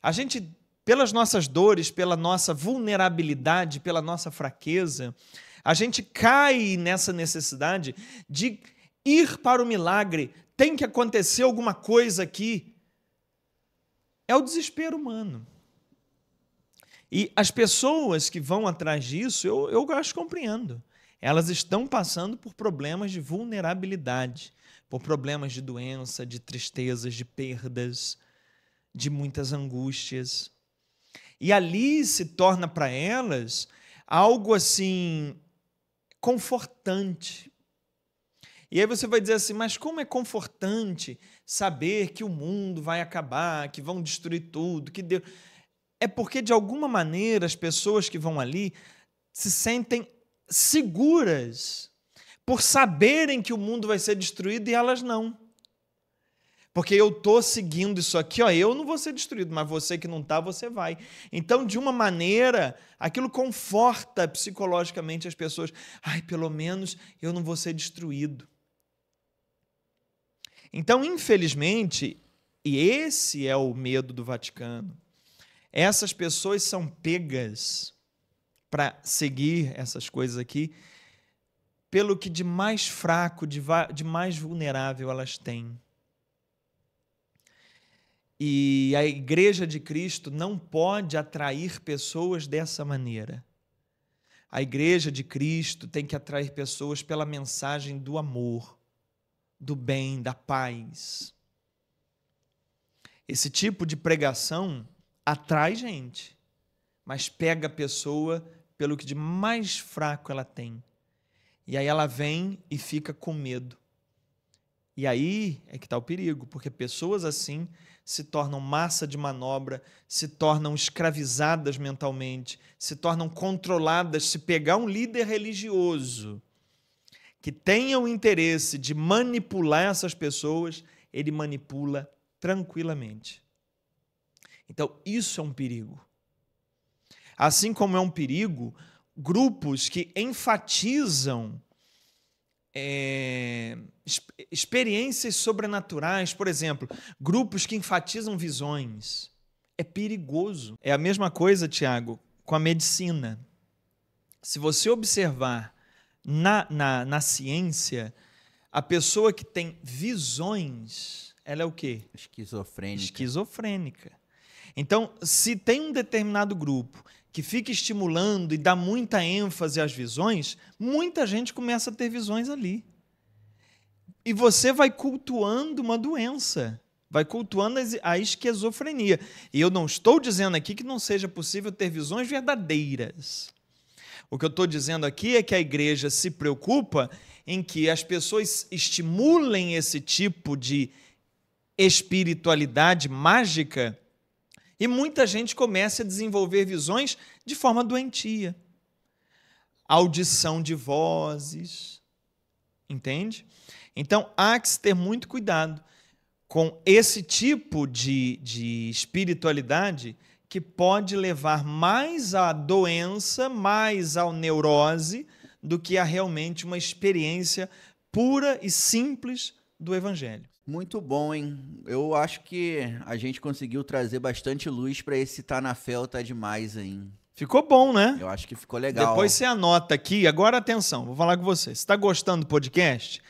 A gente, pelas nossas dores, pela nossa vulnerabilidade, pela nossa fraqueza, a gente cai nessa necessidade de ir para o milagre. Tem que acontecer alguma coisa aqui. É o desespero humano. E as pessoas que vão atrás disso, eu acho que compreendo. Elas estão passando por problemas de vulnerabilidade, por problemas de doença, de tristezas, de perdas, de muitas angústias. E ali se torna para elas algo assim confortante. E aí você vai dizer assim, mas como é confortante saber que o mundo vai acabar, que vão destruir tudo, que Deus... É porque, de alguma maneira, as pessoas que vão ali se sentem seguras por saberem que o mundo vai ser destruído e elas não. Porque eu estou seguindo isso aqui, ó, eu não vou ser destruído, mas você que não está, você vai. Então, de uma maneira, aquilo conforta psicologicamente as pessoas. Ai, pelo menos eu não vou ser destruído. Então, infelizmente, e esse é o medo do Vaticano, essas pessoas são pegas para seguir essas coisas aqui pelo que de mais fraco, de mais vulnerável elas têm. E a Igreja de Cristo não pode atrair pessoas dessa maneira. A Igreja de Cristo tem que atrair pessoas pela mensagem do amor, do bem, da paz. Esse tipo de pregação atrai gente, mas pega a pessoa pelo que de mais fraco ela tem. E aí ela vem e fica com medo. E aí é que está o perigo, porque pessoas assim se tornam massa de manobra, se tornam escravizadas mentalmente, se tornam controladas. Se pegar um líder religioso que tenha o interesse de manipular essas pessoas, ele manipula tranquilamente. Então, isso é um perigo. Assim como é um perigo, grupos que enfatizam experiências sobrenaturais, por exemplo, grupos que enfatizam visões. É perigoso. É a mesma coisa, Tiago, com a medicina. Se você observar na ciência, a pessoa que tem visões, ela é o quê? Esquizofrênica. Então, se tem um determinado grupo que fica estimulando e dá muita ênfase às visões, muita gente começa a ter visões ali. E você vai cultuando uma doença, vai cultuando a esquizofrenia. E eu não estou dizendo aqui que não seja possível ter visões verdadeiras. O que eu estou dizendo aqui é que a igreja se preocupa em que as pessoas estimulem esse tipo de espiritualidade mágica e muita gente começa a desenvolver visões de forma doentia. Audição de vozes, entende? Então, há que se ter muito cuidado com esse tipo de espiritualidade que pode levar mais à doença, mais à neurose, do que a realmente uma experiência pura e simples do Evangelho. Muito bom, hein? Eu acho que a gente conseguiu trazer bastante luz para esse Tá na Fé ou Tá Demais, hein? Ficou bom, né? Eu acho que ficou legal. Depois você anota aqui. Agora, atenção, vou falar com você. Se está gostando do podcast,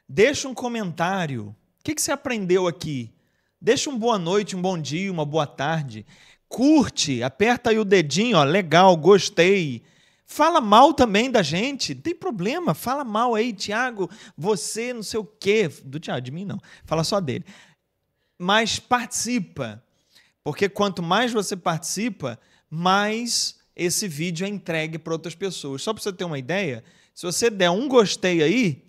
deixa um comentário. O que você aprendeu aqui? Deixa um boa noite, um bom dia, uma boa tarde. Curte, aperta aí o dedinho, ó, legal, gostei. Fala mal também da gente, não tem problema, fala mal aí, Tiago, você não sei o quê. Do Tiago, de mim não, fala só dele. Mas participa, porque quanto mais você participa, mais esse vídeo é entregue para outras pessoas. Só para você ter uma ideia, se você der um gostei aí,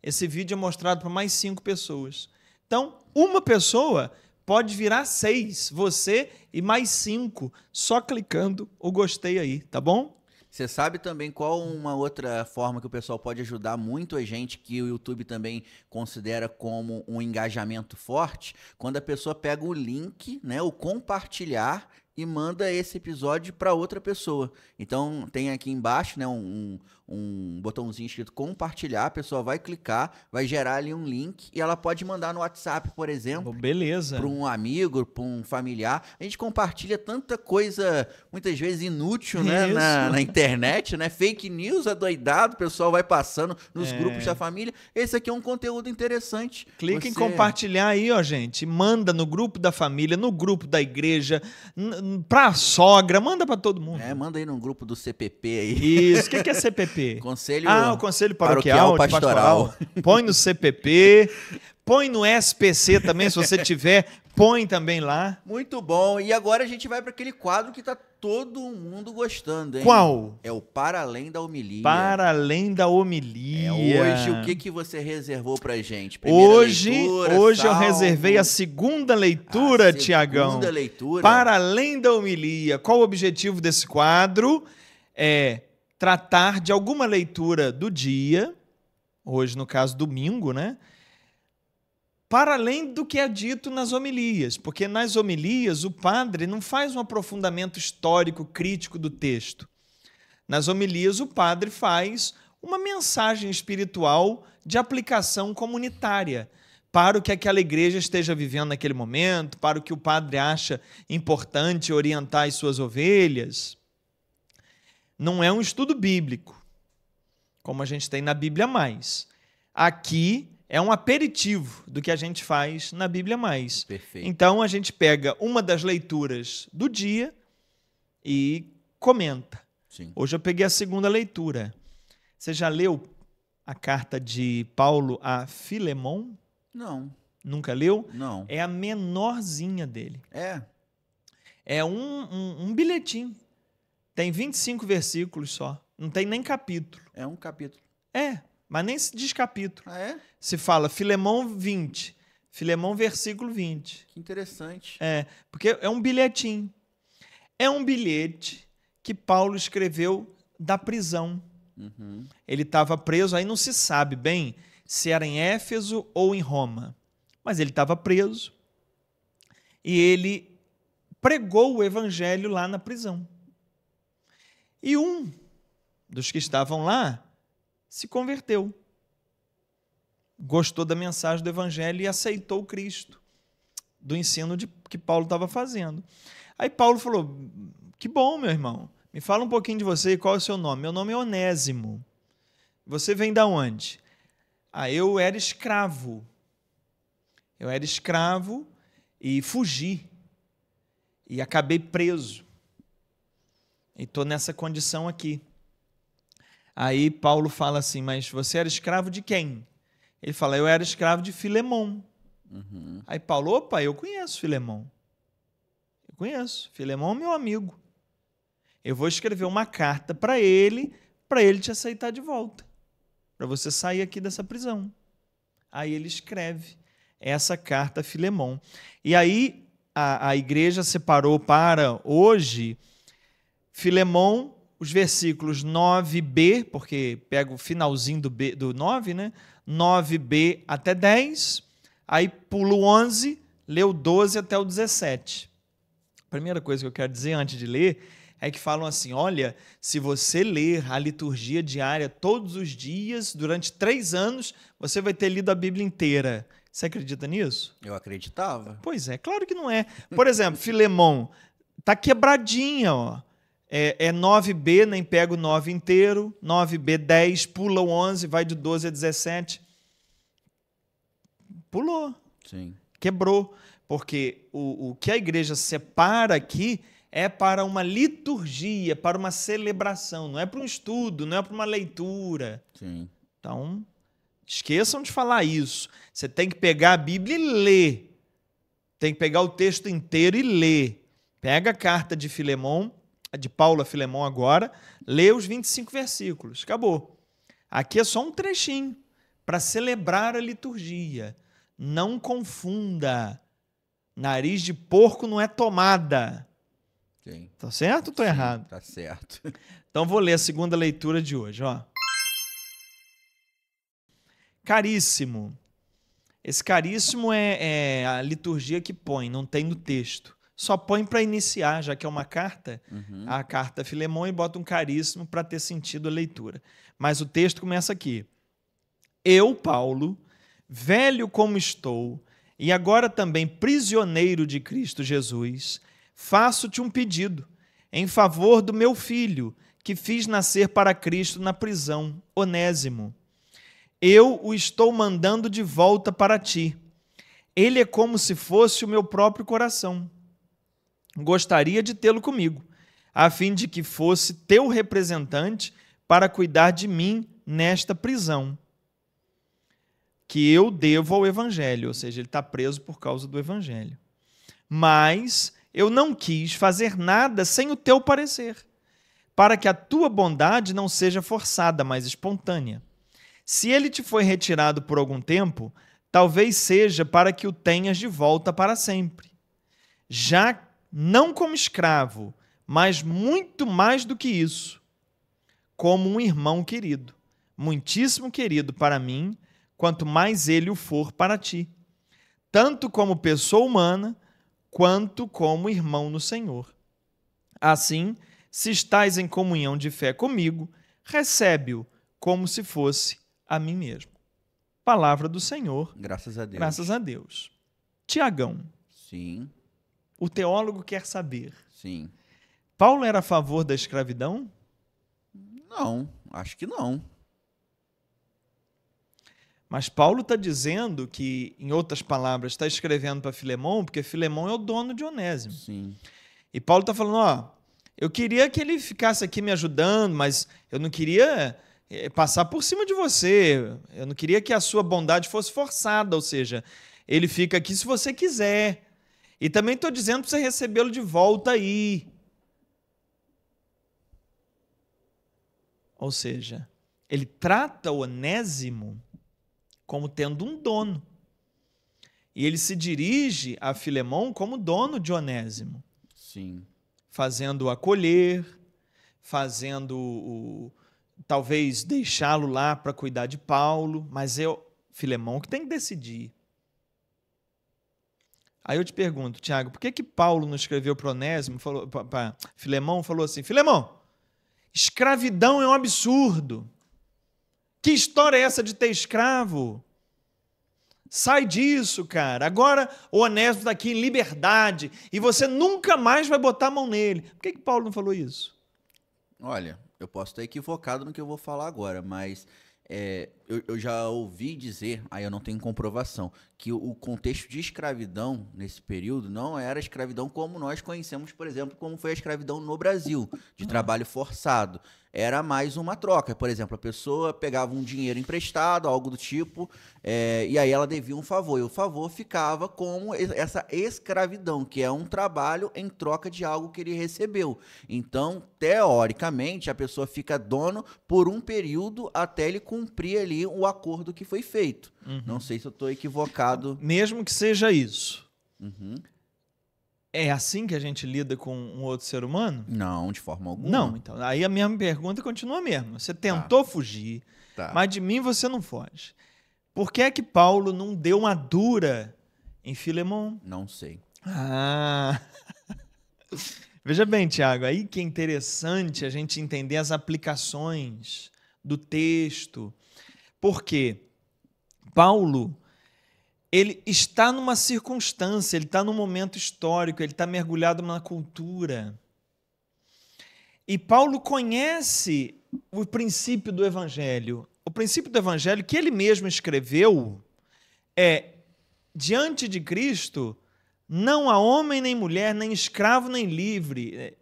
esse vídeo é mostrado para mais 5 pessoas. Então, uma pessoa pode virar 6, você e mais 5, só clicando o gostei aí, tá bom? Você sabe também qual uma outra forma que o pessoal pode ajudar muito a gente, que o YouTube também considera como um engajamento forte? Quando a pessoa pega o link, né, o compartilhar, e manda esse episódio para outra pessoa. Então, tem aqui embaixo, né, um botãozinho escrito compartilhar, a pessoa vai clicar, vai gerar ali um link e ela pode mandar no WhatsApp, por exemplo. Beleza. Para um amigo, para um familiar. A gente compartilha tanta coisa, muitas vezes inútil, né, na internet, né? Fake news adoidado, o pessoal vai passando nos grupos da família. Esse aqui é um conteúdo interessante. Clica em compartilhar aí, ó, gente. Manda no grupo da família, no grupo da igreja, pra sogra, manda para todo mundo. Manda aí no grupo do CPP aí. Isso, o que é CPP? Conselho o Conselho Paroquial de Pastoral. Põe no CPP, põe no SPC também, se você tiver, põe também lá. Muito bom. E agora a gente vai para aquele quadro que tá todo mundo gostando, hein? Qual? É o Para Além da Homilia. Para Além da Homilia. Hoje, o que você reservou pra gente? Hoje eu reservei a segunda leitura, Tiagão. Segunda leitura. Para Além da Homilia. Qual o objetivo desse quadro? É tratar de alguma leitura do dia, hoje no caso domingo, né? Para além do que é dito nas homilias, porque nas homilias o padre não faz um aprofundamento histórico, crítico do texto. Nas homilias o padre faz uma mensagem espiritual de aplicação comunitária para o que aquela igreja esteja vivendo naquele momento, para o que o padre acha importante orientar as suas ovelhas. Não é um estudo bíblico, como a gente tem na Bíblia Mais. Aqui é um aperitivo do que a gente faz na Bíblia Mais. Perfeito. Então, a gente pega uma das leituras do dia e comenta. Sim. Hoje eu peguei a segunda leitura. Você já leu a carta de Paulo a Filemon? Não. Nunca leu? Não. É a menorzinha dele. É um bilhetinho. Tem 25 versículos só. Não tem nem capítulo. É um capítulo. Mas nem se diz capítulo. É? Se fala Filemon 20. Filemon versículo 20. Que interessante. Porque é um bilhetinho. É um bilhete que Paulo escreveu da prisão. Uhum. Ele estava preso, aí não se sabe bem se era em Éfeso ou em Roma. Mas ele estava preso. E ele pregou o evangelho lá na prisão. E um dos que estavam lá se converteu, gostou da mensagem do evangelho e aceitou Cristo, do ensino que Paulo estava fazendo. Aí Paulo falou, que bom, meu irmão, me fala um pouquinho de você e qual é o seu nome? Meu nome é Onésimo. Você vem da onde? Eu era escravo. Eu era escravo e fugi. E acabei preso. E estou nessa condição aqui. Aí Paulo fala assim, mas você era escravo de quem? Ele fala, eu era escravo de Filemon. Uhum. Aí Paulo, opa, eu conheço Filemon. Eu conheço. Filemon é meu amigo. Eu vou escrever uma carta para ele te aceitar de volta. Para você sair aqui dessa prisão. Aí ele escreve essa carta a Filemon. E aí a igreja separou para hoje Filemon, os versículos 9b, porque pega o finalzinho do 9, né? 9b até 10, aí pulo 11, lê o 12 até o 17. A primeira coisa que eu quero dizer antes de ler é que falam assim, olha, se você ler a liturgia diária todos os dias, durante 3 anos, você vai ter lido a Bíblia inteira. Você acredita nisso? Eu acreditava. Pois é, claro que não é. Por exemplo, Filemon, tá quebradinha, ó. É 9b, nem pega o 9 inteiro, 9b 10, pula o 11, vai de 12 a 17. Pulou. Sim. Quebrou. Porque o que a igreja separa aqui é para uma liturgia, para uma celebração, não é para um estudo, não é para uma leitura. Sim. Então, esqueçam de falar isso. Você tem que pegar a Bíblia e ler. Tem que pegar o texto inteiro e ler. Pega a carta de Filemon, de Paulo a Filemon agora, lê os 25 versículos. Acabou. Aqui é só um trechinho para celebrar a liturgia. Não confunda. Nariz de porco não é tomada. Sim. Tá certo ou estou errado? Tá certo. Então vou ler a segunda leitura de hoje. Ó. Caríssimo. Esse caríssimo é a liturgia que põe, não tem no texto. Só põe para iniciar, já que é uma carta, a carta Filemon, e bota um caríssimo para ter sentido a leitura. Mas o texto começa aqui. Eu, Paulo, velho como estou, e agora também prisioneiro de Cristo Jesus, faço-te um pedido em favor do meu filho, que fiz nascer para Cristo na prisão, Onésimo. Eu o estou mandando de volta para ti. Ele é como se fosse o meu próprio coração. gostaria de tê-lo comigo, a fim de que fosse teu representante para cuidar de mim nesta prisão, que eu devo ao Evangelho, ou seja, ele está preso por causa do Evangelho. Mas eu não quis fazer nada sem o teu parecer, para que a tua bondade não seja forçada, mas espontânea. Se ele te foi retirado por algum tempo, talvez seja para que o tenhas de volta para sempre. Já não como escravo, mas muito mais do que isso, como um irmão querido, muitíssimo querido para mim, quanto mais ele o for para ti, tanto como pessoa humana, quanto como irmão no Senhor. Assim, se estás em comunhão de fé comigo, recebe-o como se fosse a mim mesmo. Palavra do Senhor. Graças a Deus. Graças a Deus. Tiagão, Sim, o teólogo quer saber, sim. Paulo era a favor da escravidão? Não, acho que não. Mas Paulo está dizendo que, em outras palavras, está escrevendo para Filemão, porque Filemão é o dono de Onésimo. Sim. E Paulo está falando, ó, eu queria que ele ficasse aqui me ajudando, mas eu não queria passar por cima de você. Eu não queria que a sua bondade fosse forçada, ou seja, ele fica aqui se você quiser. E também estou dizendo para você recebê-lo de volta aí. Ou seja, ele trata o Onésimo como tendo um dono. E ele se dirige a Filemão como dono de Onésimo. Sim. Fazendo-o acolher, fazendo talvez deixá-lo lá para cuidar de Paulo, mas é o Filemão que tem que decidir. Aí eu te pergunto, Tiago, por que Paulo não escreveu para Onésimo, para Filemão, falou assim, Filemão, escravidão é um absurdo. Que história é essa de ter escravo? Sai disso, cara. Agora o Onésimo está aqui em liberdade e você nunca mais vai botar a mão nele. Por que Paulo não falou isso? Olha, eu posso estar equivocado no que eu vou falar agora, mas eu já ouvi dizer, aí eu não tenho comprovação, que o contexto de escravidão nesse período não era escravidão como nós conhecemos, por exemplo, como foi a escravidão no Brasil, de trabalho forçado. Era mais uma troca. Por exemplo, a pessoa pegava um dinheiro emprestado, algo do tipo, e aí ela devia um favor. E o favor ficava como essa escravidão, que é um trabalho em troca de algo que ele recebeu. Então, teoricamente, a pessoa fica dono por um período até ele cumprir ali o acordo que foi feito. Uhum. Não sei se eu estou equivocado. Mesmo que seja isso. Uhum. É assim que a gente lida com um outro ser humano? Não, de forma alguma. Não, então. Aí a minha pergunta continua a mesma. Você tentou fugir, mas de mim você não foge. Por que é que Paulo não deu uma dura em Filemão? Não sei. Ah! Veja bem, Tiago, aí que é interessante a gente entender as aplicações do texto. Por quê? Paulo, ele está numa circunstância, ele está num momento histórico, ele está mergulhado na cultura. E Paulo conhece o princípio do Evangelho. O princípio do Evangelho que ele mesmo escreveu é, diante de Cristo, não há homem nem mulher, nem escravo nem livre.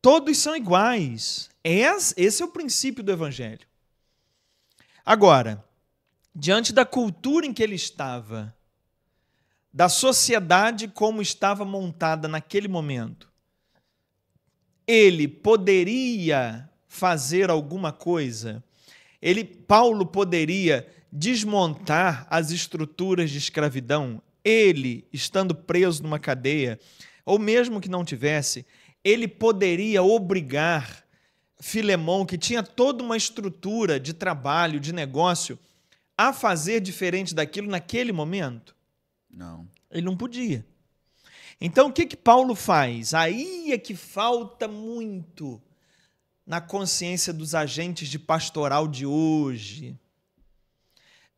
Todos são iguais. Esse é o princípio do Evangelho. Agora, diante da cultura em que ele estava, da sociedade como estava montada naquele momento, ele poderia fazer alguma coisa? Paulo poderia desmontar as estruturas de escravidão? Ele, estando preso numa cadeia, ou mesmo que não tivesse, ele poderia obrigar Filemão, que tinha toda uma estrutura de trabalho, de negócio, a fazer diferente daquilo naquele momento? Não. Ele não podia. Então, o que Paulo faz? Aí é que falta muito na consciência dos agentes de pastoral de hoje.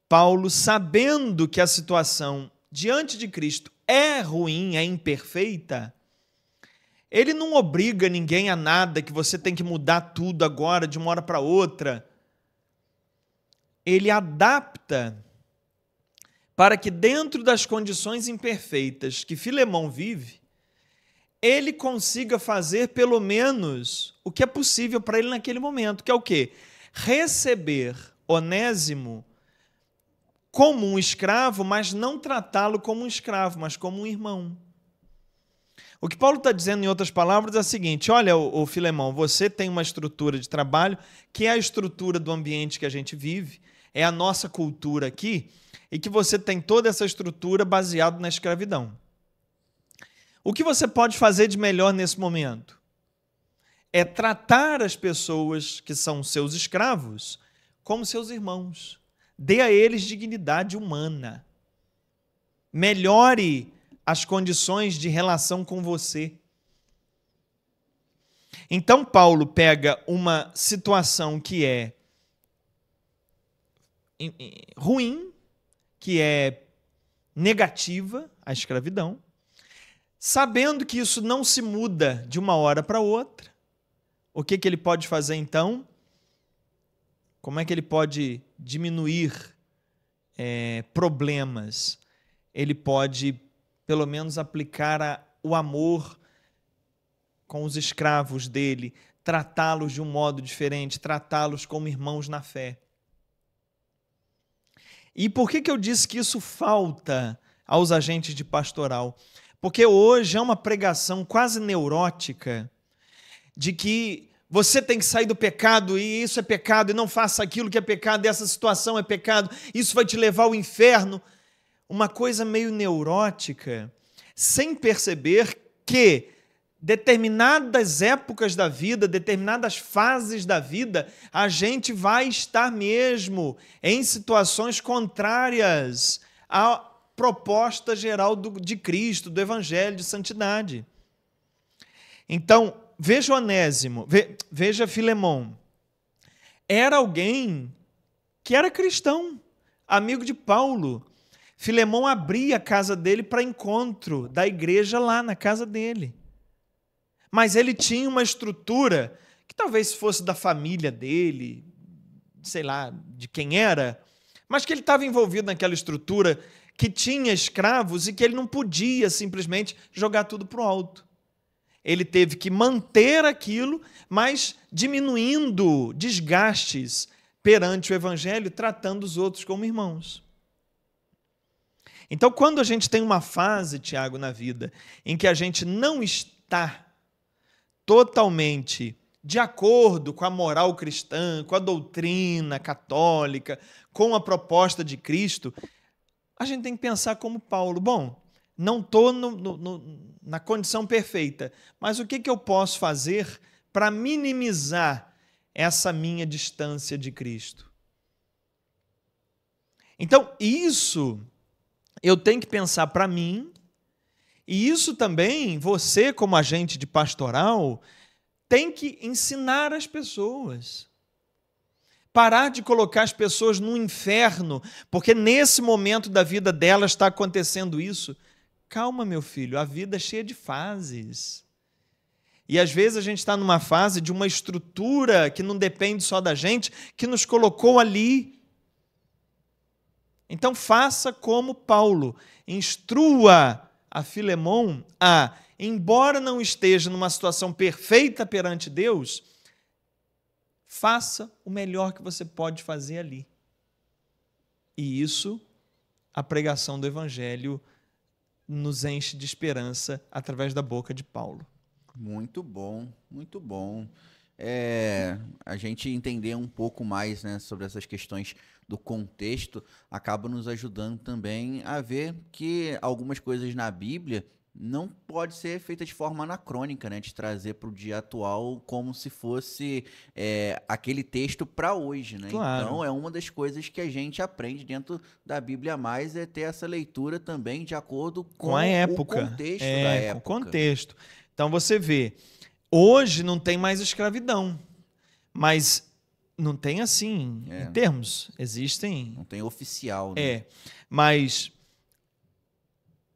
Paulo, sabendo que a situação diante de Cristo é ruim, é imperfeita, ele não obriga ninguém a nada, que você tem que mudar tudo agora, de uma hora para outra. Ele adapta para que dentro das condições imperfeitas que Filemão vive, ele consiga fazer pelo menos o que é possível para ele naquele momento, que é o quê? Receber Onésimo como um escravo, mas não tratá-lo como um escravo, mas como um irmão. O que Paulo está dizendo, em outras palavras, é o seguinte: olha, ô Filemão, você tem uma estrutura de trabalho que é a estrutura do ambiente que a gente vive, é a nossa cultura aqui, e que você tem toda essa estrutura baseada na escravidão. O que você pode fazer de melhor nesse momento? É tratar as pessoas que são seus escravos como seus irmãos. Dê a eles dignidade humana. Melhore as condições de relação com você. Então, Paulo pega uma situação que é ruim, que é negativa, a escravidão, sabendo que isso não se muda de uma hora para outra. O que ele pode fazer, então? Como é que ele pode diminuir problemas? Ele pode, pelo menos, aplicar o amor com os escravos dele, tratá-los de um modo diferente, tratá-los como irmãos na fé. E por que eu disse que isso falta aos agentes de pastoral? Porque hoje é uma pregação quase neurótica de que você tem que sair do pecado, e isso é pecado, e não faça aquilo que é pecado, e essa situação é pecado, isso vai te levar ao inferno. Uma coisa meio neurótica, sem perceber que determinadas épocas da vida, determinadas fases da vida, a gente vai estar mesmo em situações contrárias à proposta geral de Cristo, do Evangelho de santidade. Então, veja Onésimo, veja Filemão. Era alguém que era cristão, amigo de Paulo. Filemão abria a casa dele para encontro da igreja lá na casa dele. Mas ele tinha uma estrutura que talvez fosse da família dele, sei lá de quem era, mas que ele estava envolvido naquela estrutura que tinha escravos e que ele não podia simplesmente jogar tudo para o alto. Ele teve que manter aquilo, mas diminuindo desgastes perante o Evangelho, tratando os outros como irmãos. Então, quando a gente tem uma fase, Tiago, na vida, em que a gente não está totalmente de acordo com a moral cristã, com a doutrina católica, com a proposta de Cristo, a gente tem que pensar como Paulo. Bom, não estou na condição perfeita, mas o que eu posso fazer para minimizar essa minha distância de Cristo? Então, isso eu tenho que pensar para mim, e isso também, você como agente de pastoral, tem que ensinar as pessoas. Parar de colocar as pessoas no inferno, porque nesse momento da vida delas está acontecendo isso. Calma, meu filho, a vida é cheia de fases. E às vezes a gente está numa fase de uma estrutura que não depende só da gente, que nos colocou ali. Então faça como Paulo, instrua a Filemão a, embora não esteja numa situação perfeita perante Deus, faça o melhor que você pode fazer ali. E isso, a pregação do Evangelho nos enche de esperança através da boca de Paulo. Muito bom, muito bom. A gente entender um pouco mais, né, sobre essas questões do contexto acaba nos ajudando também a ver que algumas coisas na Bíblia não pode ser feita de forma anacrônica, né, de trazer para o dia atual como se fosse aquele texto para hoje, né? Claro. Então é uma das coisas que a gente aprende dentro da Bíblia mais, é ter essa leitura também de acordo com a época, o contexto da época. Com o contexto. Então você vê, hoje não tem mais escravidão, mas não tem assim, em termos, existem... Não tem oficial, né? Mas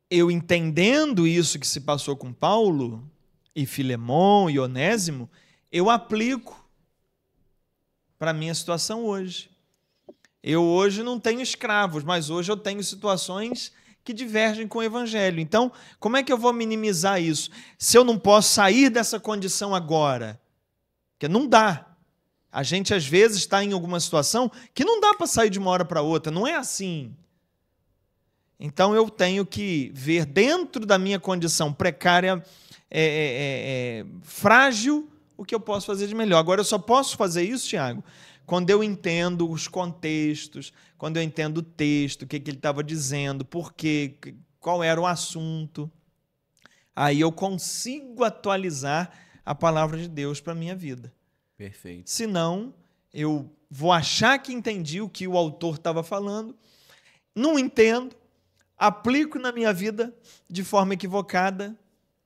eu entendendo isso que se passou com Paulo, e Filemão, e Onésimo, eu aplico para a minha situação hoje. Eu hoje não tenho escravos, mas hoje eu tenho situações que divergem com o evangelho. Então, como é que eu vou minimizar isso? Se eu não posso sair dessa condição agora? Porque não dá. A gente, às vezes, está em alguma situação que não dá para sair de uma hora para outra. Não é assim. Então, eu tenho que ver dentro da minha condição precária, frágil, o que eu posso fazer de melhor. Agora, eu só posso fazer isso, Tiago, quando eu entendo os contextos, quando eu entendo o texto, o que ele estava dizendo, por quê, qual era o assunto. Aí eu consigo atualizar a palavra de Deus para a minha vida. Perfeito. Senão, eu vou achar que entendi o que o autor estava falando, não entendo, aplico na minha vida de forma equivocada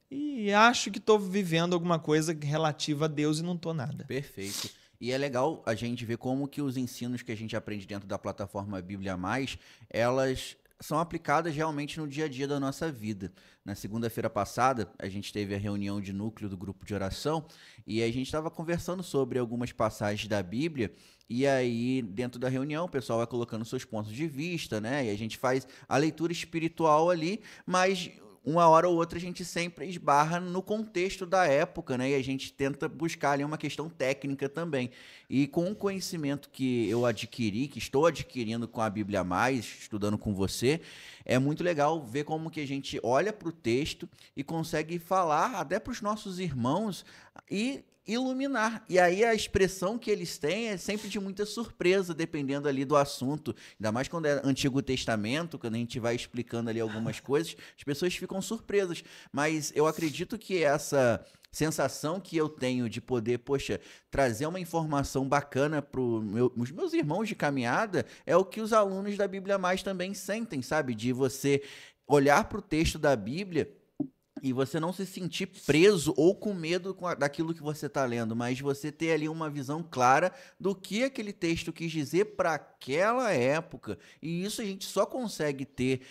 e acho que estou vivendo alguma coisa relativa a Deus e não estou nada. Perfeito. E é legal a gente ver como que os ensinos que a gente aprende dentro da plataforma Bíblia Mais, elas são aplicadas realmente no dia a dia da nossa vida. Na segunda-feira passada, a gente teve a reunião de núcleo do grupo de oração e a gente estava conversando sobre algumas passagens da Bíblia e aí, dentro da reunião, o pessoal vai colocando seus pontos de vista, né? E a gente faz a leitura espiritual ali, mas uma hora ou outra a gente sempre esbarra no contexto da época, né? E a gente tenta buscar ali uma questão técnica também. E com o conhecimento que eu adquiri, que estou adquirindo com a Bíblia Mais, estudando com você, é muito legal ver como que a gente olha para o texto e consegue falar até para os nossos irmãos e iluminar. E aí a expressão que eles têm é sempre de muita surpresa, dependendo ali do assunto. Ainda mais quando é Antigo Testamento, quando a gente vai explicando ali algumas coisas, as pessoas ficam surpresas. Mas eu acredito que essa sensação que eu tenho de poder, poxa, trazer uma informação bacana para os meus irmãos de caminhada é o que os alunos da Bíblia Mais também sentem, sabe? De você olhar para o texto da Bíblia e você não se sentir preso ou com medo daquilo que você está lendo, mas você ter ali uma visão clara do que aquele texto quis dizer para aquela época. E isso a gente só consegue ter,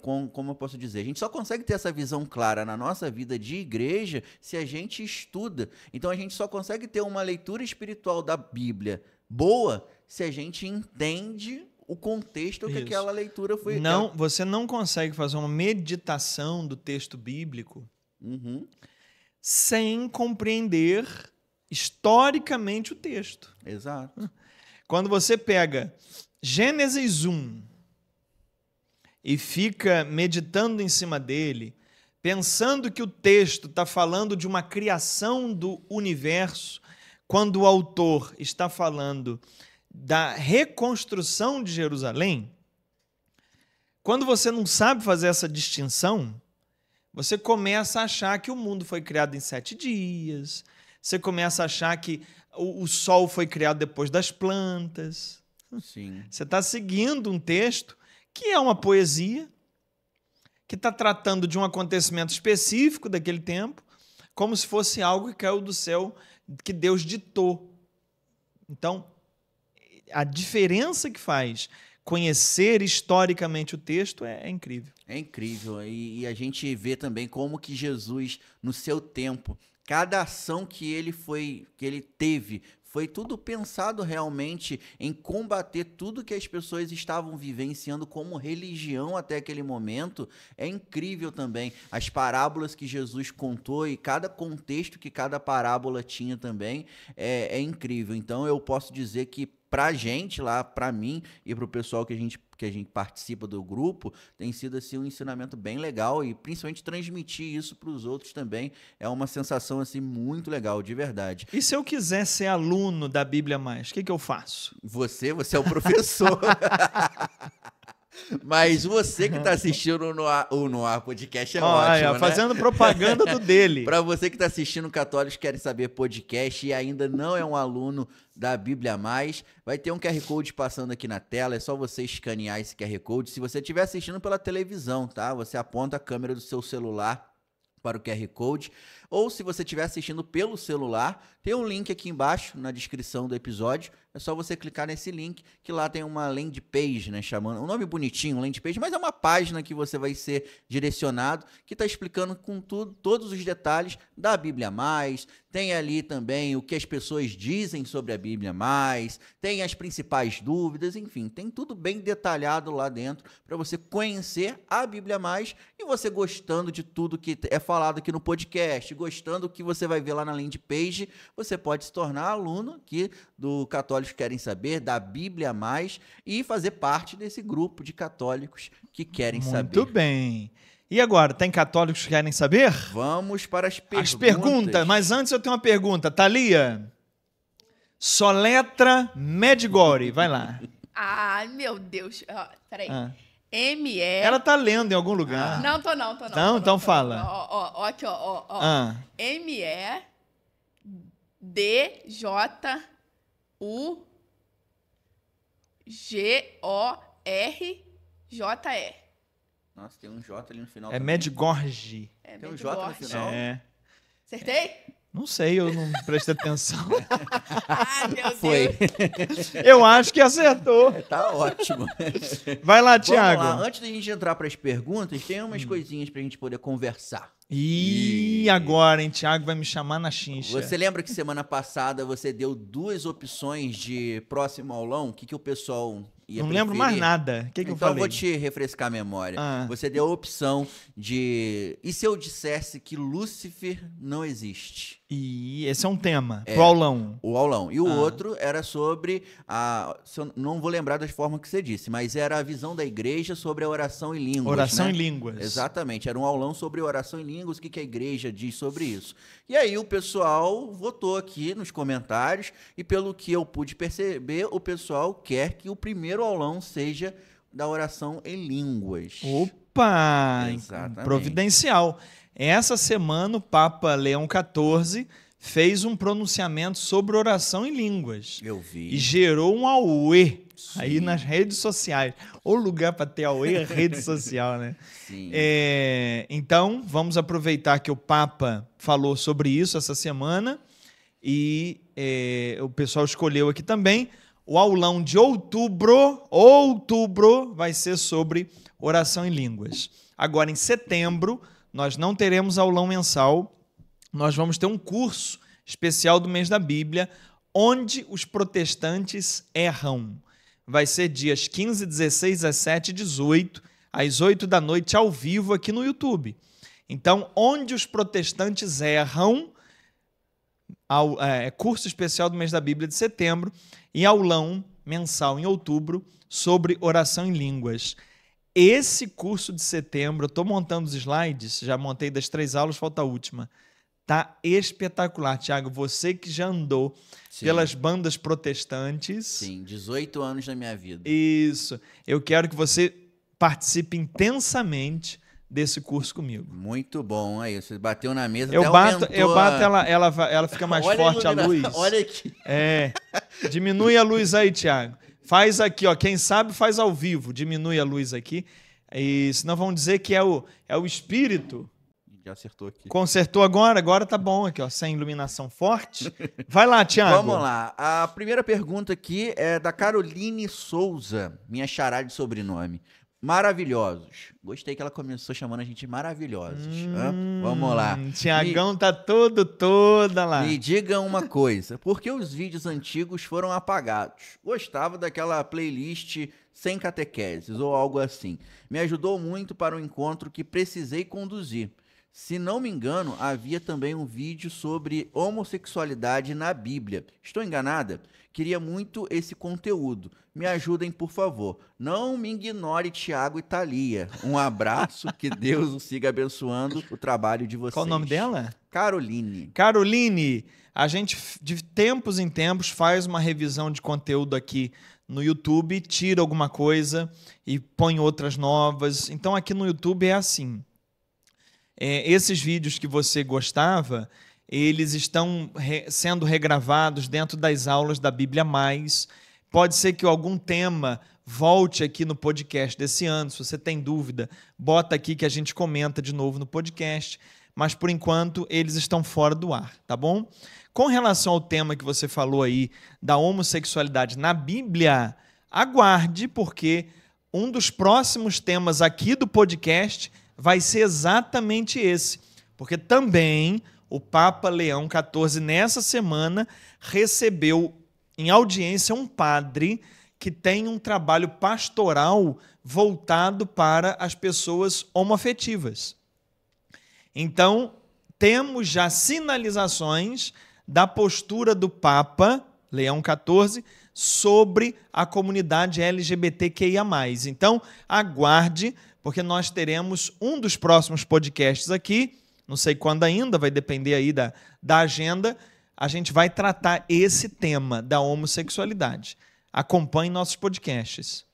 como eu posso dizer, a gente só consegue ter essa visão clara na nossa vida de igreja se a gente estuda. Então a gente só consegue ter uma leitura espiritual da Bíblia boa se a gente entende o contexto que aquela leitura foi. Não, você não consegue fazer uma meditação do texto bíblico sem compreender historicamente o texto. Exato. Quando você pega Gênesis 1 e fica meditando em cima dele, pensando que o texto está falando de uma criação do universo, quando o autor está falando da reconstrução de Jerusalém, quando você não sabe fazer essa distinção, você começa a achar que o mundo foi criado em 7 dias, você começa a achar que o sol foi criado depois das plantas. Sim. Você está seguindo um texto que é uma poesia, que está tratando de um acontecimento específico daquele tempo, como se fosse algo que caiu do céu, que Deus ditou. Então, a diferença que faz conhecer historicamente o texto é incrível. É incrível. E a gente vê também como que Jesus, no seu tempo, cada ação que ele teve, foi tudo pensado realmente em combater tudo que as pessoas estavam vivenciando como religião até aquele momento. É incrível também. As parábolas que Jesus contou e cada contexto que cada parábola tinha também é incrível. Então eu posso dizer que pra gente lá, pra mim e pro pessoal que a gente participa do grupo, tem sido assim um ensinamento bem legal e principalmente transmitir isso pros outros também é uma sensação assim muito legal, de verdade. E se eu quiser ser aluno da Bíblia Mais, o que eu faço? Você é o professor. Mas você que está assistindo no ar podcast é ótimo, né? Fazendo propaganda do dele. Para você que está assistindo Católicos Querem Saber podcast e ainda não é um aluno da Bíblia Mais, vai ter um QR Code passando aqui na tela, é só você escanear esse QR Code. Se você estiver assistindo pela televisão, tá? Você aponta a câmera do seu celular para o QR Code, ou se você estiver assistindo pelo celular, tem um link aqui embaixo na descrição do episódio, é só você clicar nesse link, que lá tem uma landing page, né, chamando, um nome bonitinho, landing page, mas é uma página que você vai ser direcionado, que está explicando com tudo, todos os detalhes da Bíblia Mais, tem ali também o que as pessoas dizem sobre a Bíblia Mais, tem as principais dúvidas, enfim, tem tudo bem detalhado lá dentro para você conhecer a Bíblia Mais e você gostando de tudo que é falado aqui no podcast, gostando do que você vai ver lá na landing page, você pode se tornar aluno aqui do Católicos Querem Saber, da Bíblia Mais e fazer parte desse grupo de católicos que querem saber. Muito bem. E agora, tem católicos que querem saber? Vamos para as perguntas. As perguntas, mas antes eu tenho uma pergunta. Thalia, soletra Medjugorje, vai lá. Ai, meu Deus. Peraí. M-E... Ela tá lendo em algum lugar. Não, tô não. Não, então fala. Ó, aqui, ó. M-E-D-J-U-G-O-R-J-E. Nossa, tem um J ali no final. É Medjugorje. Tem um J no final? É. Acertei? Não sei, eu não prestei atenção. Ai, meu Deus. Foi. Eu acho que acertou. Tá ótimo. Vai lá, Thiago. Vamos lá. Antes da gente entrar para as perguntas, tem umas coisinhas pra gente poder conversar. E agora, hein? Thiago vai me chamar na chincha. Você lembra que semana passada você deu 2 opções de próximo aulão? O que o pessoal ia Não lembro mais nada. O que eu então falei? eu vou te refrescar a memória. Você deu a opção de... E se eu dissesse que Lúcifer não existe? E esse é um tema pro aulão. O aulão. E o outro era sobre não vou lembrar das formas que você disse, mas era a visão da igreja sobre a oração em línguas. Oração né? em línguas. Exatamente. Era um aulão sobre oração em línguas. O que a igreja diz sobre isso? E aí o pessoal votou aqui nos comentários e pelo que eu pude perceber, o pessoal quer que o primeiro aulão seja da oração em línguas. Opa! Exatamente. Providencial. Essa semana o Papa Leão XIV fez um pronunciamento sobre oração em línguas. Eu vi. E gerou um auê aí nas redes sociais. O lugar para ter auê é rede social, né? Sim. Então, vamos aproveitar que o Papa falou sobre isso essa semana e o pessoal escolheu aqui também. O aulão de outubro vai ser sobre oração em línguas. Agora, em setembro, nós não teremos aulão mensal, nós vamos ter um curso especial do mês da Bíblia, onde os protestantes erram. Vai ser dias 15, 16, 17 e 18, às 8 da noite, ao vivo aqui no YouTube. Então, onde os protestantes erram, curso especial do mês da Bíblia de setembro e aulão mensal em outubro sobre oração em línguas. Esse curso de setembro, eu estou montando os slides, já montei das 3 aulas, falta a última. Tá espetacular, Thiago. Você que já andou pelas bandas protestantes. Sim, 18 anos da minha vida. Isso. Eu quero que você participe intensamente desse curso comigo. Muito bom. Aí, você bateu na mesa, eu bato, ela fica mais forte a luz. Olha aqui. Diminui a luz aí, Thiago. Faz aqui, ó. Quem sabe faz ao vivo. Diminui a luz aqui. E senão vão dizer que é o espírito. Já acertou aqui. Consertou agora tá bom aqui, ó, sem iluminação forte. Vai lá, Thiago. Vamos lá. A primeira pergunta aqui é da Caroline Souza, minha xará de sobrenome. Maravilhosos. Gostei que ela começou chamando a gente de maravilhosos. Vamos lá. Tiagão tá toda lá. Me diga uma coisa, por que os vídeos antigos foram apagados? Gostava daquela playlist sem catequeses ou algo assim. Me ajudou muito para o encontro que precisei conduzir. Se não me engano, havia também um vídeo sobre homossexualidade na Bíblia. Estou enganada? Queria muito esse conteúdo. Me ajudem, por favor. Não me ignore, Tiago e Thalia. Um abraço, que Deus os siga abençoando o trabalho de vocês. Qual o nome dela? Caroline. Caroline, a gente de tempos em tempos faz uma revisão de conteúdo aqui no YouTube, tira alguma coisa e põe outras novas. Então aqui no YouTube é assim. Esses vídeos que você gostava, eles estão sendo regravados dentro das aulas da Bíblia Mais. Pode ser que algum tema volte aqui no podcast desse ano. Se você tem dúvida, bota aqui que a gente comenta de novo no podcast. mas por enquanto eles estão fora do ar, tá bom? Com relação ao tema que você falou aí da homossexualidade na Bíblia, aguarde, porque um dos próximos temas aqui do podcast vai ser exatamente esse, porque também o Papa Leão XIV, nessa semana, recebeu em audiência um padre que tem um trabalho pastoral voltado para as pessoas homoafetivas. Então, temos já sinalizações da postura do Papa Leão XIV sobre a comunidade LGBTQIA+. Então, aguarde, porque nós teremos um dos próximos podcasts aqui, não sei quando ainda, vai depender aí da agenda, a gente vai tratar esse tema da homossexualidade. Acompanhe nossos podcasts.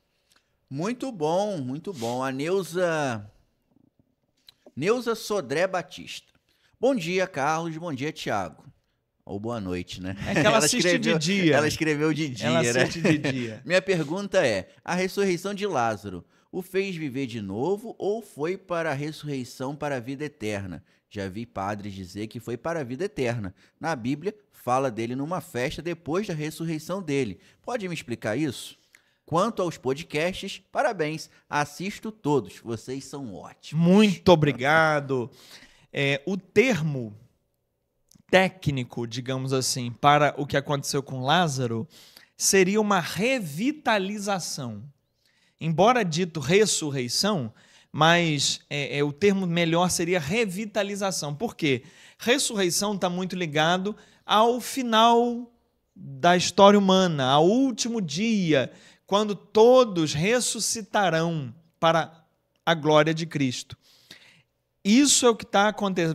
Muito bom, muito bom. A Neuza Sodré Batista. Bom dia, Carlos. Bom dia, Tiago. Ou boa noite, né? É que ela assiste de dia. Ela escreveu de dia, ela né? assiste de dia. Minha pergunta é, a ressurreição de Lázaro o fez viver de novo ou foi para a ressurreição para a vida eterna? Já vi padres dizer que foi para a vida eterna. Na Bíblia, fala dele numa festa depois da ressurreição dele. Pode me explicar isso? Quanto aos podcasts, parabéns. Assisto todos. Vocês são ótimos. Muito obrigado. O termo técnico, digamos assim, para o que aconteceu com Lázaro seria uma revitalização. Embora dito ressurreição, mas o termo melhor seria revitalização. Por quê? Ressurreição está muito ligado ao final da história humana, ao último dia, quando todos ressuscitarão para a glória de Cristo. Isso é o que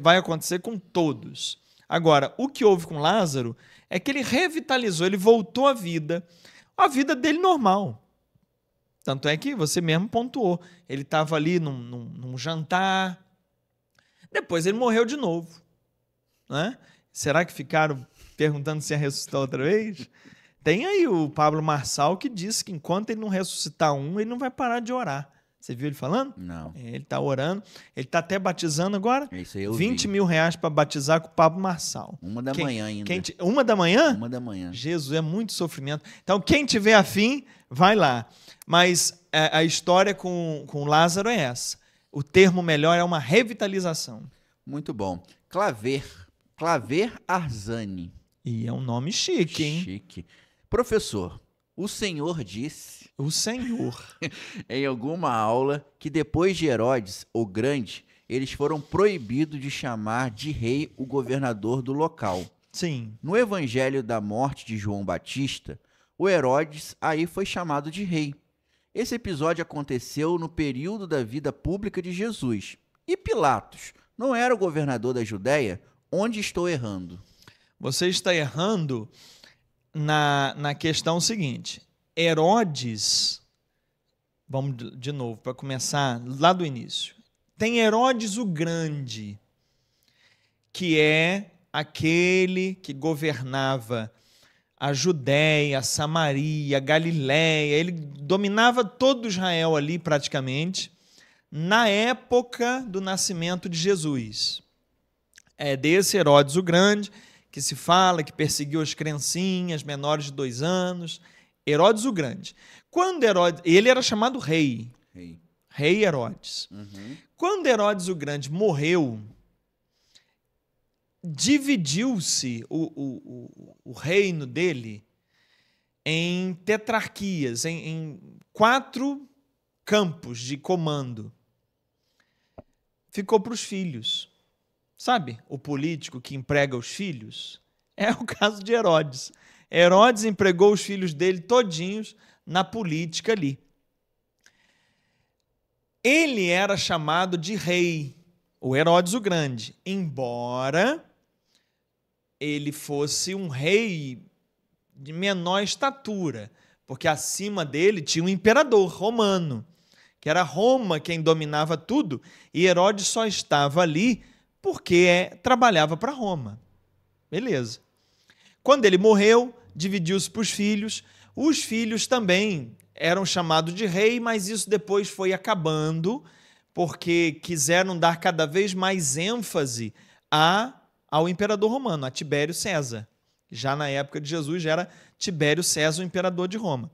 vai acontecer com todos. Agora, o que houve com Lázaro é que ele revitalizou, ele voltou à vida dele normal. Tanto é que você mesmo pontuou. Ele estava ali num jantar, depois ele morreu de novo. Né? Será que ficaram perguntando se ia ressuscitar outra vez? Tem aí o Pablo Marçal que disse que enquanto ele não ressuscitar ele não vai parar de orar. Você viu ele falando? Não. Ele está orando. Ele está até batizando agora. Isso aí eu 20 vi. mil reais para batizar com o Pablo Marçal. 1h ainda. 1h? 1h. Jesus, é muito sofrimento. Então, quem tiver afim, vai lá. Mas a história com Lázaro é essa. O termo melhor é uma revitalização. Muito bom. Claver Arzani. E é um nome chique, hein? Chique. Professor, o senhor disse... O Senhor. em alguma aula que depois de Herodes, o Grande, eles foram proibidos de chamar de rei o governador do local. Sim. No evangelho da morte de João Batista, o Herodes aí foi chamado de rei. Esse episódio aconteceu no período da vida pública de Jesus. E Pilatos não era o governador da Judéia? Onde estou errando? Você está errando na questão seguinte. Herodes, vamos de novo, para começar lá do início. Tem Herodes o Grande, que é aquele que governava a Judéia, a Samaria, a Galiléia, ele dominava todo Israel ali praticamente, na época do nascimento de Jesus. É desse Herodes o Grande que se fala que perseguiu as criancinhas menores de 2 anos, Herodes o Grande. Quando ele era chamado rei Herodes. Uhum. Quando Herodes o Grande morreu, dividiu-se o reino dele em tetrarquias, em 4 campos de comando. Ficou para os filhos. Sabe o político que emprega os filhos? É o caso de Herodes. Herodes empregou os filhos dele todinhos na política ali. Ele era chamado de rei, o Herodes o Grande, embora ele fosse um rei de menor estatura, porque acima dele tinha um imperador romano, que era Roma quem dominava tudo, e Herodes só estava ali porque trabalhava para Roma. Beleza. Quando ele morreu, dividiu-se para os filhos também eram chamados de rei, mas isso depois foi acabando, porque quiseram dar cada vez mais ênfase ao imperador romano, a Tibério César. Já na época de Jesus, já era Tibério César o imperador de Roma.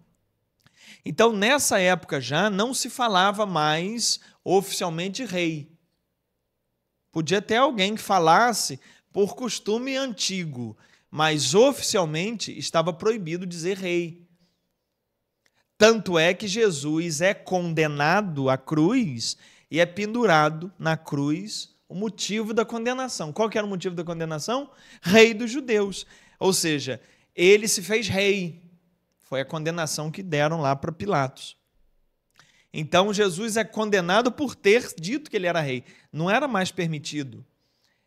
Então, nessa época já, não se falava mais oficialmente rei. Podia ter alguém que falasse por costume antigo, mas oficialmente estava proibido dizer rei. Tanto é que Jesus é condenado à cruz e é pendurado na cruz o motivo da condenação. Qual que era o motivo da condenação? Rei dos judeus. Ou seja, ele se fez rei. Foi a condenação que deram lá para Pilatos. Então, Jesus é condenado por ter dito que ele era rei. Não era mais permitido.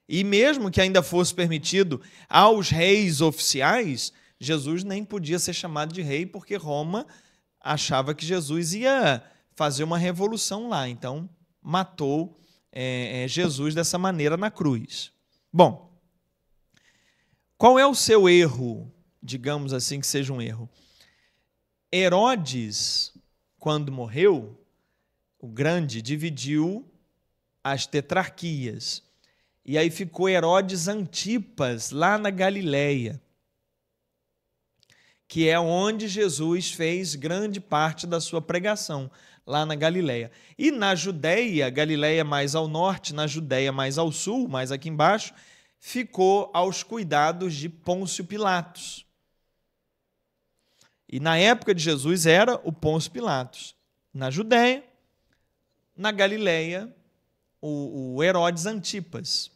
E mesmo que ainda fosse permitido aos reis oficiais, Jesus nem podia ser chamado de rei, porque Roma achava que Jesus ia fazer uma revolução lá. Então, matou Jesus dessa maneira na cruz. Bom, qual é o seu erro, digamos assim que seja um erro? Herodes, quando morreu, o grande dividiu as tetrarquias. E aí ficou Herodes Antipas, lá na Galileia, que é onde Jesus fez grande parte da sua pregação, lá na Galileia. E na Judéia, Galileia mais ao norte, na Judéia mais ao sul, mais aqui embaixo, ficou aos cuidados de Pôncio Pilatos. E na época de Jesus era o Pôncio Pilatos. Na Judéia, na Galileia, o Herodes Antipas.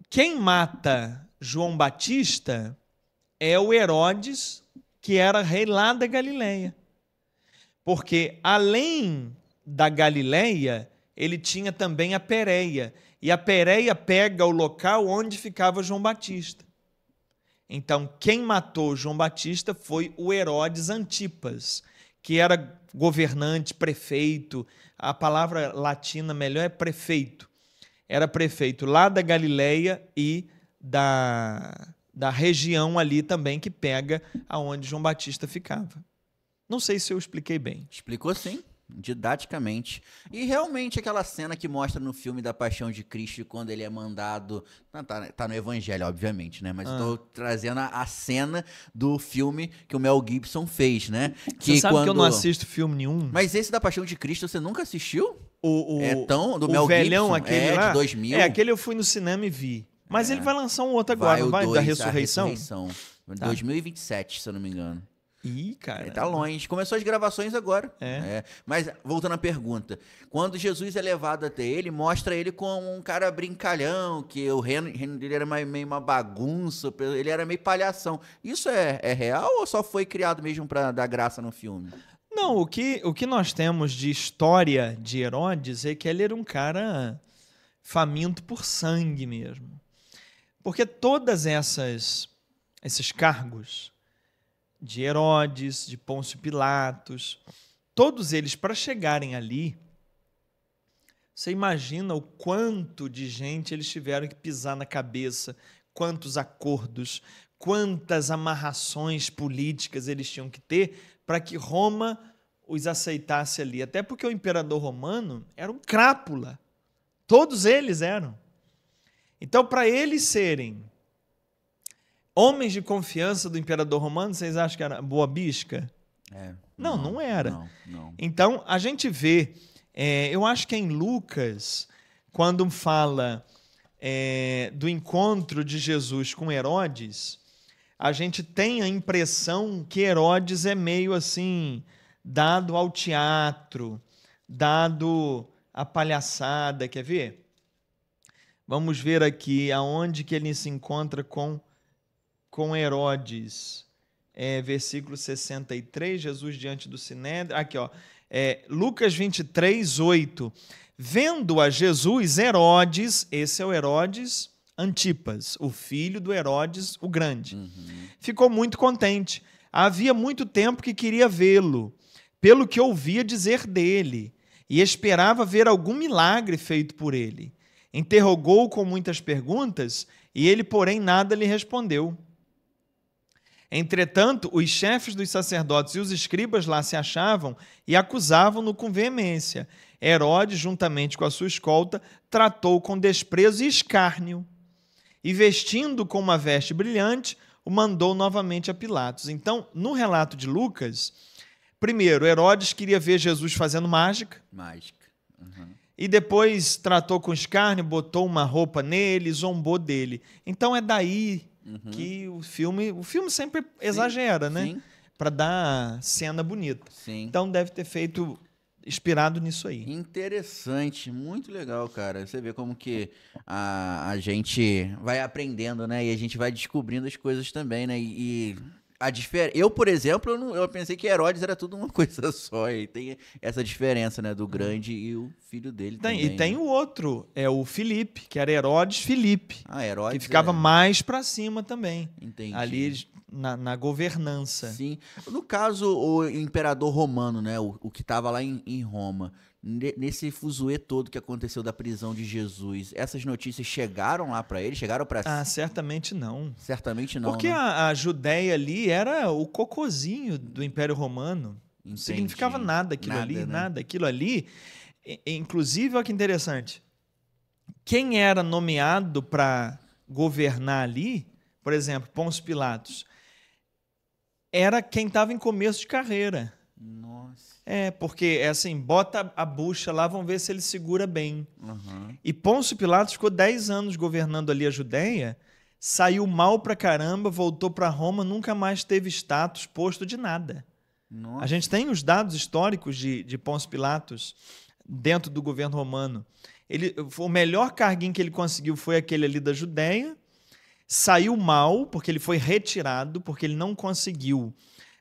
Quem mata João Batista é o Herodes, que era rei lá da Galileia. Porque além da Galileia, ele tinha também a Pérea. E a Pérea pega o local onde ficava João Batista. Então, quem matou João Batista foi o Herodes Antipas, que era governante, prefeito. A palavra latina melhor é prefeito. Era prefeito lá da Galileia e da região ali também que pega aonde João Batista ficava. Não sei se eu expliquei bem. Explicou sim, didaticamente. E realmente aquela cena que mostra no filme da Paixão de Cristo, quando ele é mandado... Tá no Evangelho, obviamente, né? Mas estou trazendo a cena do filme que o Mel Gibson fez, né? Você sabe que eu não assisto filme nenhum? Mas esse da Paixão de Cristo você nunca assistiu? Do Mel velhão, Gibson, aquele lá? De 2000. Aquele eu fui no cinema e vi. Mas ele vai lançar um outro agora, não vai? Da Ressurreição? A Ressurreição. 2027, se eu não me engano. Ih, cara. Tá longe. Começou as gravações agora. Mas, voltando à pergunta. Quando Jesus é levado até ele, mostra ele como um cara brincalhão, que o reino dele era meio uma bagunça, ele era meio palhação. Isso é real ou só foi criado mesmo para dar graça no filme? Não, o que nós temos de história de Herodes é que ele era um cara faminto por sangue mesmo. Porque todas esses cargos de Herodes, de Pôncio Pilatos, todos eles, para chegarem ali, você imagina o quanto de gente eles tiveram que pisar na cabeça, quantos acordos, quantas amarrações políticas eles tinham que ter para que Roma os aceitasse ali. Até porque o imperador romano era um crápula. Todos eles eram. Então, para eles serem homens de confiança do imperador romano, vocês acham que era boa bisca? Não era. Não. Então, a gente vê, eu acho que é em Lucas, quando fala do encontro de Jesus com Herodes, a gente tem a impressão que Herodes é meio assim, dado ao teatro, dado à palhaçada. Quer ver? Vamos ver aqui aonde que ele se encontra com Herodes. Versículo 63, Jesus diante do Sinédrio. Aqui, ó. Lucas 23, 8. Vendo a Jesus, Herodes, esse é o Herodes Antipas, o filho do Herodes o Grande. Ficou muito contente. Havia muito tempo que queria vê-lo, pelo que ouvia dizer dele, e esperava ver algum milagre feito por ele. Interrogou-o com muitas perguntas, e ele, porém, nada lhe respondeu. Entretanto, os chefes dos sacerdotes e os escribas lá se achavam e acusavam-no com veemência. Herodes, juntamente com a sua escolta, tratou com desprezo e escárnio. E vestindo com uma veste brilhante, o mandou novamente a Pilatos. Então, no relato de Lucas, primeiro, Herodes queria ver Jesus fazendo mágica. Mágica. Uhum. E depois tratou com escárnio, botou uma roupa nele, zombou dele. Então é daí que o filme sempre exagera, né? Sim. Para dar cena bonita. Sim. Então deve ter feito inspirado nisso aí. Interessante, muito legal, cara. Você vê como que a gente vai aprendendo, né? E a gente vai descobrindo as coisas também, né? Eu, por exemplo, eu pensei que Herodes era tudo uma coisa só. E tem essa diferença, né? Do grande e o filho dele também. E tem o outro, é o Filipe, que era Herodes Filipe. Herodes. Que ficava mais para cima também. Entendi. Ali na governança. Sim. No caso, o imperador romano, né? O que estava lá em Roma, nesse fuzuê todo que aconteceu da prisão de Jesus, essas notícias chegaram lá para ele? Chegaram para... certamente não. Certamente não, Porque né? a Judéia ali era o cocôzinho do Império Romano. Não Entendi. significava nada aquilo ali, né? nada. Aquilo ali, inclusive, olha que interessante. Quem era nomeado para governar ali, por exemplo, Pôncio Pilatos, era quem estava em começo de carreira. Nossa. Porque é assim, bota a bucha lá, vamos ver se ele segura bem. Uhum. E Pôncio Pilatos ficou 10 anos governando ali a Judéia, saiu mal pra caramba, voltou para Roma, nunca mais teve status, posto de nada. Nossa. A gente tem os dados históricos de Pôncio Pilatos dentro do governo romano. O melhor carguinho que ele conseguiu foi aquele ali da Judéia, saiu mal, porque ele foi retirado, porque ele não conseguiu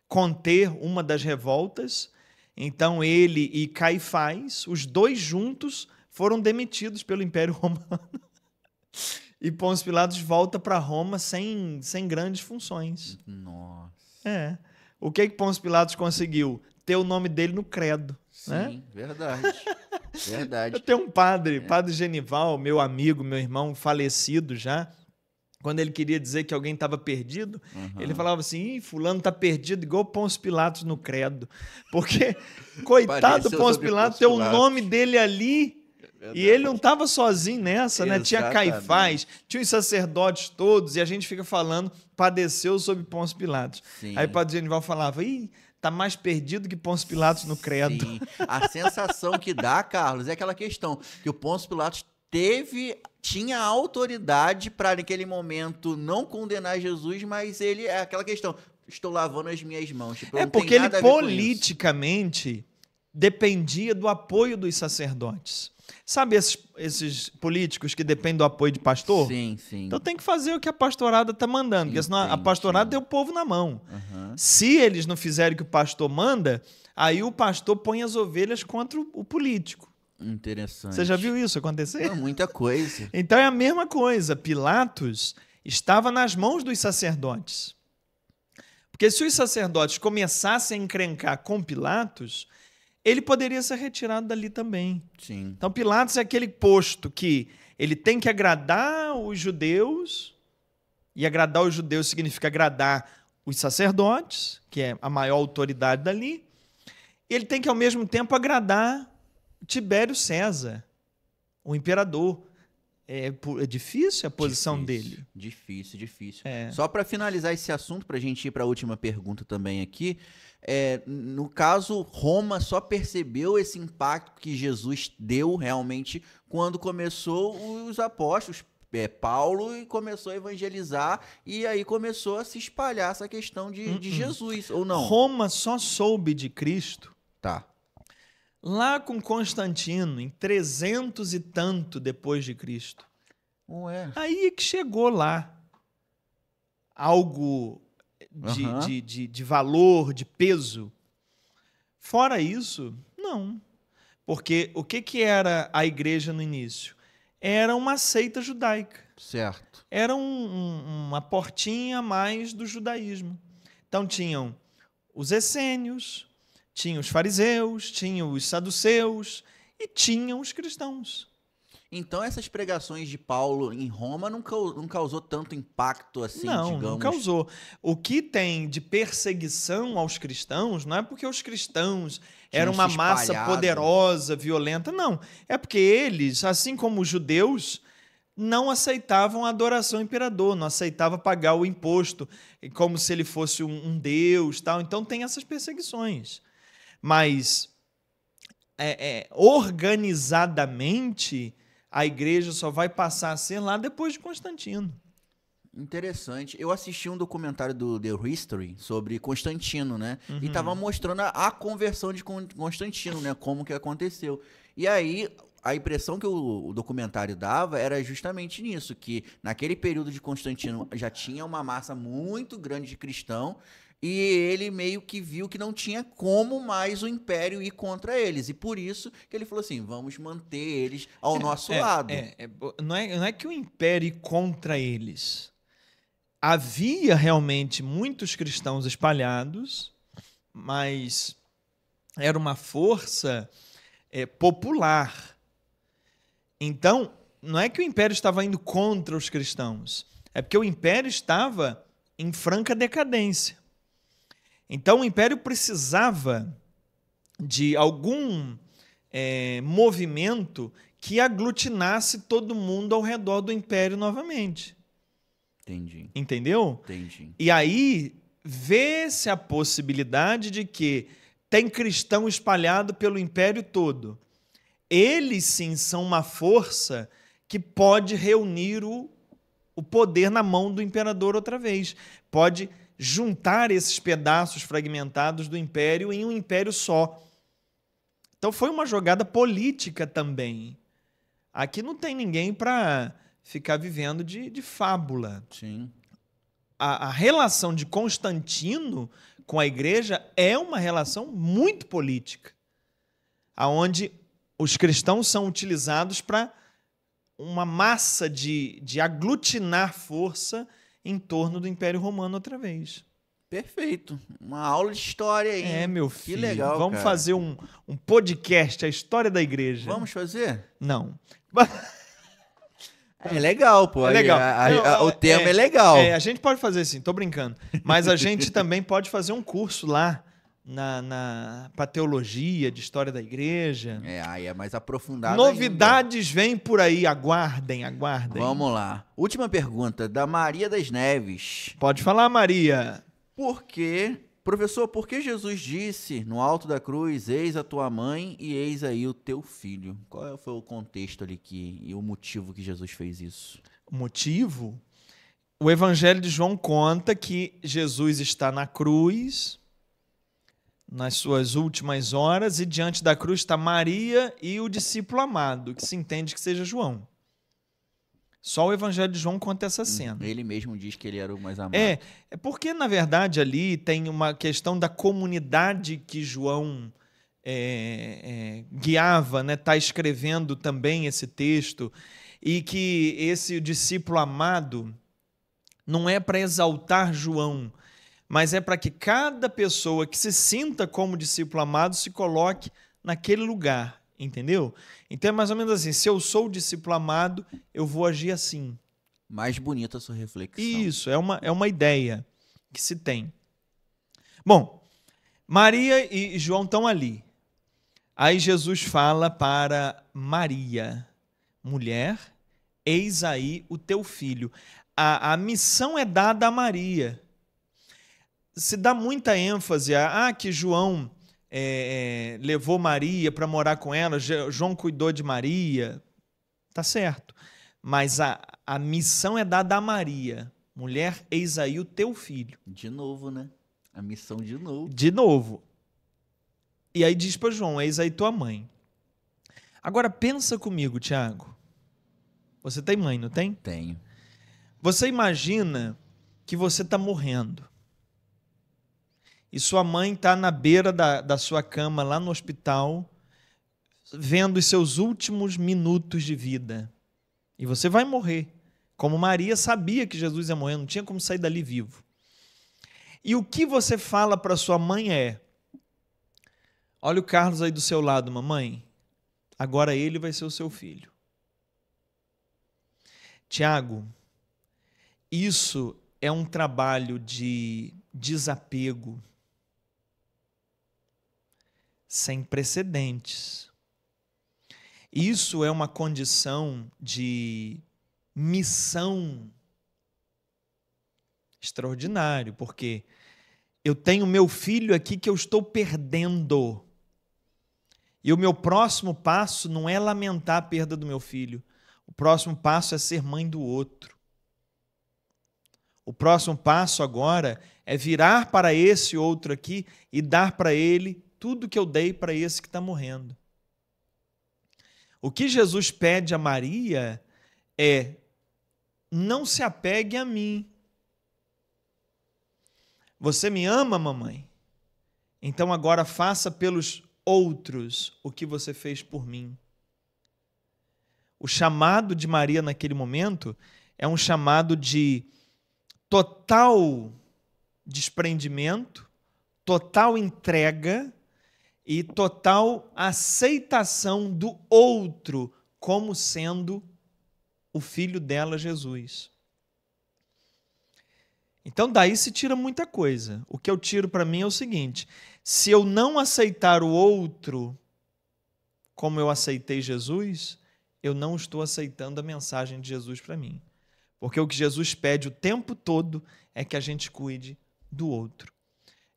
conter uma das revoltas. Então ele e Caifás, os dois juntos, foram demitidos pelo Império Romano. E Pôncio Pilatos volta para Roma sem grandes funções. Nossa. O que Pôncio Pilatos conseguiu? Ter o nome dele no credo. Sim, né? Verdade. Verdade. Eu tenho um padre Genival, meu amigo, meu irmão, falecido já. Quando ele queria dizer que alguém estava perdido, ele falava assim, fulano está perdido igual Pôncio Pilatos no credo. Porque, coitado do Pôncio Pilatos, tem o nome dele ali, e ele não estava sozinho nessa, né? Tinha Caifás, tinha os sacerdotes todos, e a gente fica falando, padeceu sob Pôncio Pilatos. Sim. Aí o padre Genival falava, tá mais perdido que Pôncio Pilatos no credo. Sim. A sensação que dá, Carlos, é aquela questão que o Pôncio Pilatos tinha autoridade para, naquele momento, não condenar Jesus, mas ele, é aquela questão, estou lavando as minhas mãos. Tipo, porque ele politicamente dependia do apoio dos sacerdotes. Sabe esses políticos que dependem do apoio de pastor? Sim, sim. Então tem que fazer o que a pastorada está mandando, porque senão a pastorada tem o povo na mão. Se eles não fizerem o que o pastor manda, aí o pastor põe as ovelhas contra o político. Interessante. Você já viu isso acontecer? É muita coisa. Então é a mesma coisa. Pilatos estava nas mãos dos sacerdotes. Porque se os sacerdotes começassem a encrencar com Pilatos, ele poderia ser retirado dali também. Sim. Então Pilatos é aquele posto que ele tem que agradar os judeus, e agradar os judeus significa agradar os sacerdotes, que é a maior autoridade dali, e ele tem que, ao mesmo tempo, agradar Tibério César, o imperador. É difícil a posição dele. Difícil. Só para finalizar esse assunto, para a gente ir para a última pergunta também aqui, no caso, Roma só percebeu esse impacto que Jesus deu realmente quando começou os apóstolos, Paulo, e começou a evangelizar, e aí começou a se espalhar essa questão de Jesus, ou não? Roma só soube de Cristo Tá. lá com Constantino, em 300 e tanto depois de Cristo. Ué. Aí é que chegou lá algo de valor, de peso. Fora isso, não. Porque o que era a igreja no início? Era uma seita judaica. Certo. Era uma portinha a mais do judaísmo. Então tinham os essênios, tinham os fariseus, tinham os saduceus e tinham os cristãos. Então essas pregações de Paulo em Roma não causou tanto impacto assim, Não, digamos. não causou. O que tem de perseguição aos cristãos não é porque os cristãos eram uma se massa espalhado. poderosa, violenta, não. É porque eles, assim como os judeus, não aceitavam a adoração ao imperador, não aceitavam pagar o imposto, como se ele fosse um deus, tal. Então tem essas perseguições. Mas organizadamente, a igreja só vai passar a ser lá depois de Constantino. Interessante. Eu assisti um documentário do The History sobre Constantino, né? E tava mostrando a conversão de Constantino, né? Como que aconteceu. E aí, a impressão que o documentário dava era justamente nisso, que naquele período de Constantino já tinha uma massa muito grande de cristão, e ele meio que viu que não tinha como mais o império ir contra eles. E por isso que ele falou assim, vamos manter eles ao nosso lado. Não é que o império ia contra eles. Havia realmente muitos cristãos espalhados, mas era uma força popular. Então, não é que o império estava indo contra os cristãos, é porque o império estava em franca decadência. Então, o império precisava de algum movimento que aglutinasse todo mundo ao redor do império novamente. Entendi. Entendeu? Entendi. E aí, vê-se a possibilidade de que tem cristão espalhado pelo império todo. Eles, sim, são uma força que pode reunir o poder na mão do imperador outra vez. Pode juntar esses pedaços fragmentados do império em um império só. Então foi uma jogada política também. Aqui não tem ninguém para ficar vivendo de fábula. Sim. A relação de Constantino com a igreja é uma relação muito política, onde os cristãos são utilizados para uma massa de aglutinar força em torno do Império Romano outra vez. Perfeito. Uma aula de história aí. Meu filho. Que legal, Vamos cara. fazer um podcast, a história da igreja. Vamos fazer? Não. É legal, pô. É legal. O tema é legal. A gente pode fazer sim, tô brincando. Mas a gente também pode fazer um curso lá para teologia, de história da igreja. Aí é mais aprofundado. Novidades vêm por aí, aguardem. Vamos lá. Última pergunta, da Maria das Neves. Pode falar, Maria. Professor, por que Jesus disse no alto da cruz, eis a tua mãe e eis aí o teu filho? Qual foi o contexto ali e o motivo que Jesus fez isso? O motivo? O Evangelho de João conta que Jesus está na cruz, nas suas últimas horas, e diante da cruz está Maria e o discípulo amado, que se entende que seja João. Só o Evangelho de João conta essa cena. Ele mesmo diz que ele era o mais amado. É porque, na verdade, ali tem uma questão da comunidade que João guiava, né? Está escrevendo também esse texto, e que esse discípulo amado não é para exaltar João, mas é para que cada pessoa que se sinta como discípulo amado se coloque naquele lugar, entendeu? Então é mais ou menos assim, se eu sou o discípulo amado, eu vou agir assim. Mais bonita a sua reflexão. Isso, é uma ideia que se tem. Bom, Maria e João estão ali. Aí Jesus fala para Maria, mulher, eis aí o teu filho. A missão é dada a Maria. Se dá muita ênfase que João levou Maria para morar com ela, João cuidou de Maria, tá certo. Mas a missão é dada a Maria. Mulher, eis aí o teu filho. De novo, né? A missão de novo. De novo. E aí diz para João, eis aí tua mãe. Agora pensa comigo, Tiago. Você tem mãe, não tem? Tenho. Você imagina que você está morrendo. E sua mãe está na beira da sua cama, lá no hospital, vendo os seus últimos minutos de vida. E você vai morrer. Como Maria sabia que Jesus ia morrer, não tinha como sair dali vivo. E o que você fala para sua mãe é: olha o Carlos aí do seu lado, mamãe. Agora ele vai ser o seu filho. Tiago, isso é um trabalho de desapego sem precedentes. Isso é uma condição de missão extraordinário, porque eu tenho meu filho aqui que eu estou perdendo. E o meu próximo passo não é lamentar a perda do meu filho. O próximo passo é ser mãe do outro. O próximo passo agora é virar para esse outro aqui e dar para ele tudo que eu dei para esse que está morrendo. O que Jesus pede a Maria é: não se apegue a mim. Você me ama, mamãe? Então agora faça pelos outros o que você fez por mim. O chamado de Maria naquele momento é um chamado de total desprendimento, total entrega e total aceitação do outro como sendo o filho dela, Jesus. Então daí se tira muita coisa. O que eu tiro para mim é o seguinte: se eu não aceitar o outro como eu aceitei Jesus, eu não estou aceitando a mensagem de Jesus para mim. Porque o que Jesus pede o tempo todo é que a gente cuide do outro.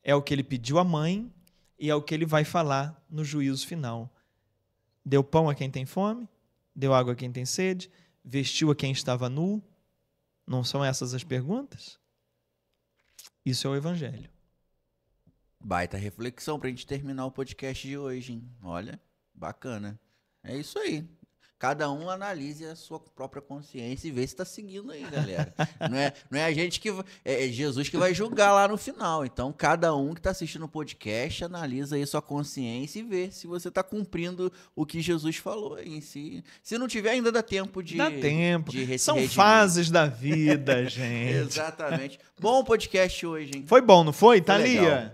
É o que ele pediu à mãe e é o que ele vai falar no juízo final. Deu pão a quem tem fome, deu água a quem tem sede, vestiu a quem estava nu. Não são essas as perguntas? Isso é o Evangelho. Baita reflexão pra gente terminar o podcast de hoje, hein? Olha, bacana. É isso aí. Cada um analise a sua própria consciência e vê se está seguindo aí, galera. Não é a gente que... É Jesus que vai julgar lá no final. Então, cada um que está assistindo o podcast analisa aí sua consciência e vê se você está cumprindo o que Jesus falou aí. Se não tiver, ainda dá tempo de... Dá tempo. De São redimir. fases da vida, gente. Exatamente. Bom podcast hoje, hein? Foi bom, não foi, Foi Thalia? legal.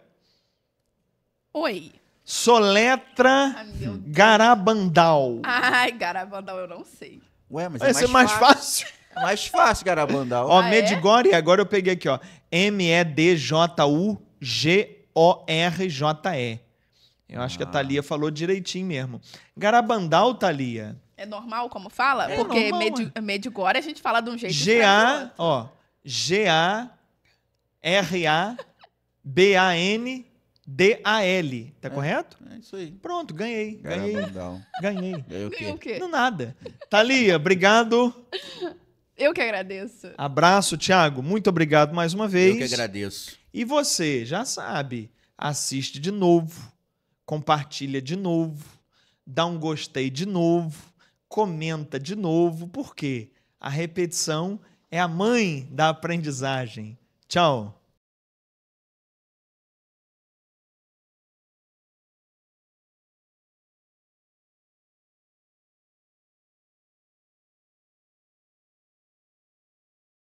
Oi. Soletra Ai, meu Deus. Garabandal. Ai, Garabandal, eu não sei. Ué, mas Vai ser mais fácil. É mais fácil, Garabandal. Ó, Ah, é? Medjugorje, agora eu peguei aqui, ó. Medjugorje. Eu acho que a Thalia falou direitinho mesmo. Garabandal, Thalia. É normal como fala? É Porque normal, Medjugorje a gente fala de um jeito. e escreve do outro. Garabandal. Tá correto? É isso aí. Pronto, ganhei. Garabandal. Ganhei. Ganhou o Ganhou o quê? quê? Não nada. Thalia, obrigado. Eu que agradeço. Abraço, Thiago. Muito obrigado mais uma vez. Eu que agradeço. E você, já sabe, assiste de novo, compartilha de novo, dá um gostei de novo, comenta de novo, porque a repetição é a mãe da aprendizagem. Tchau.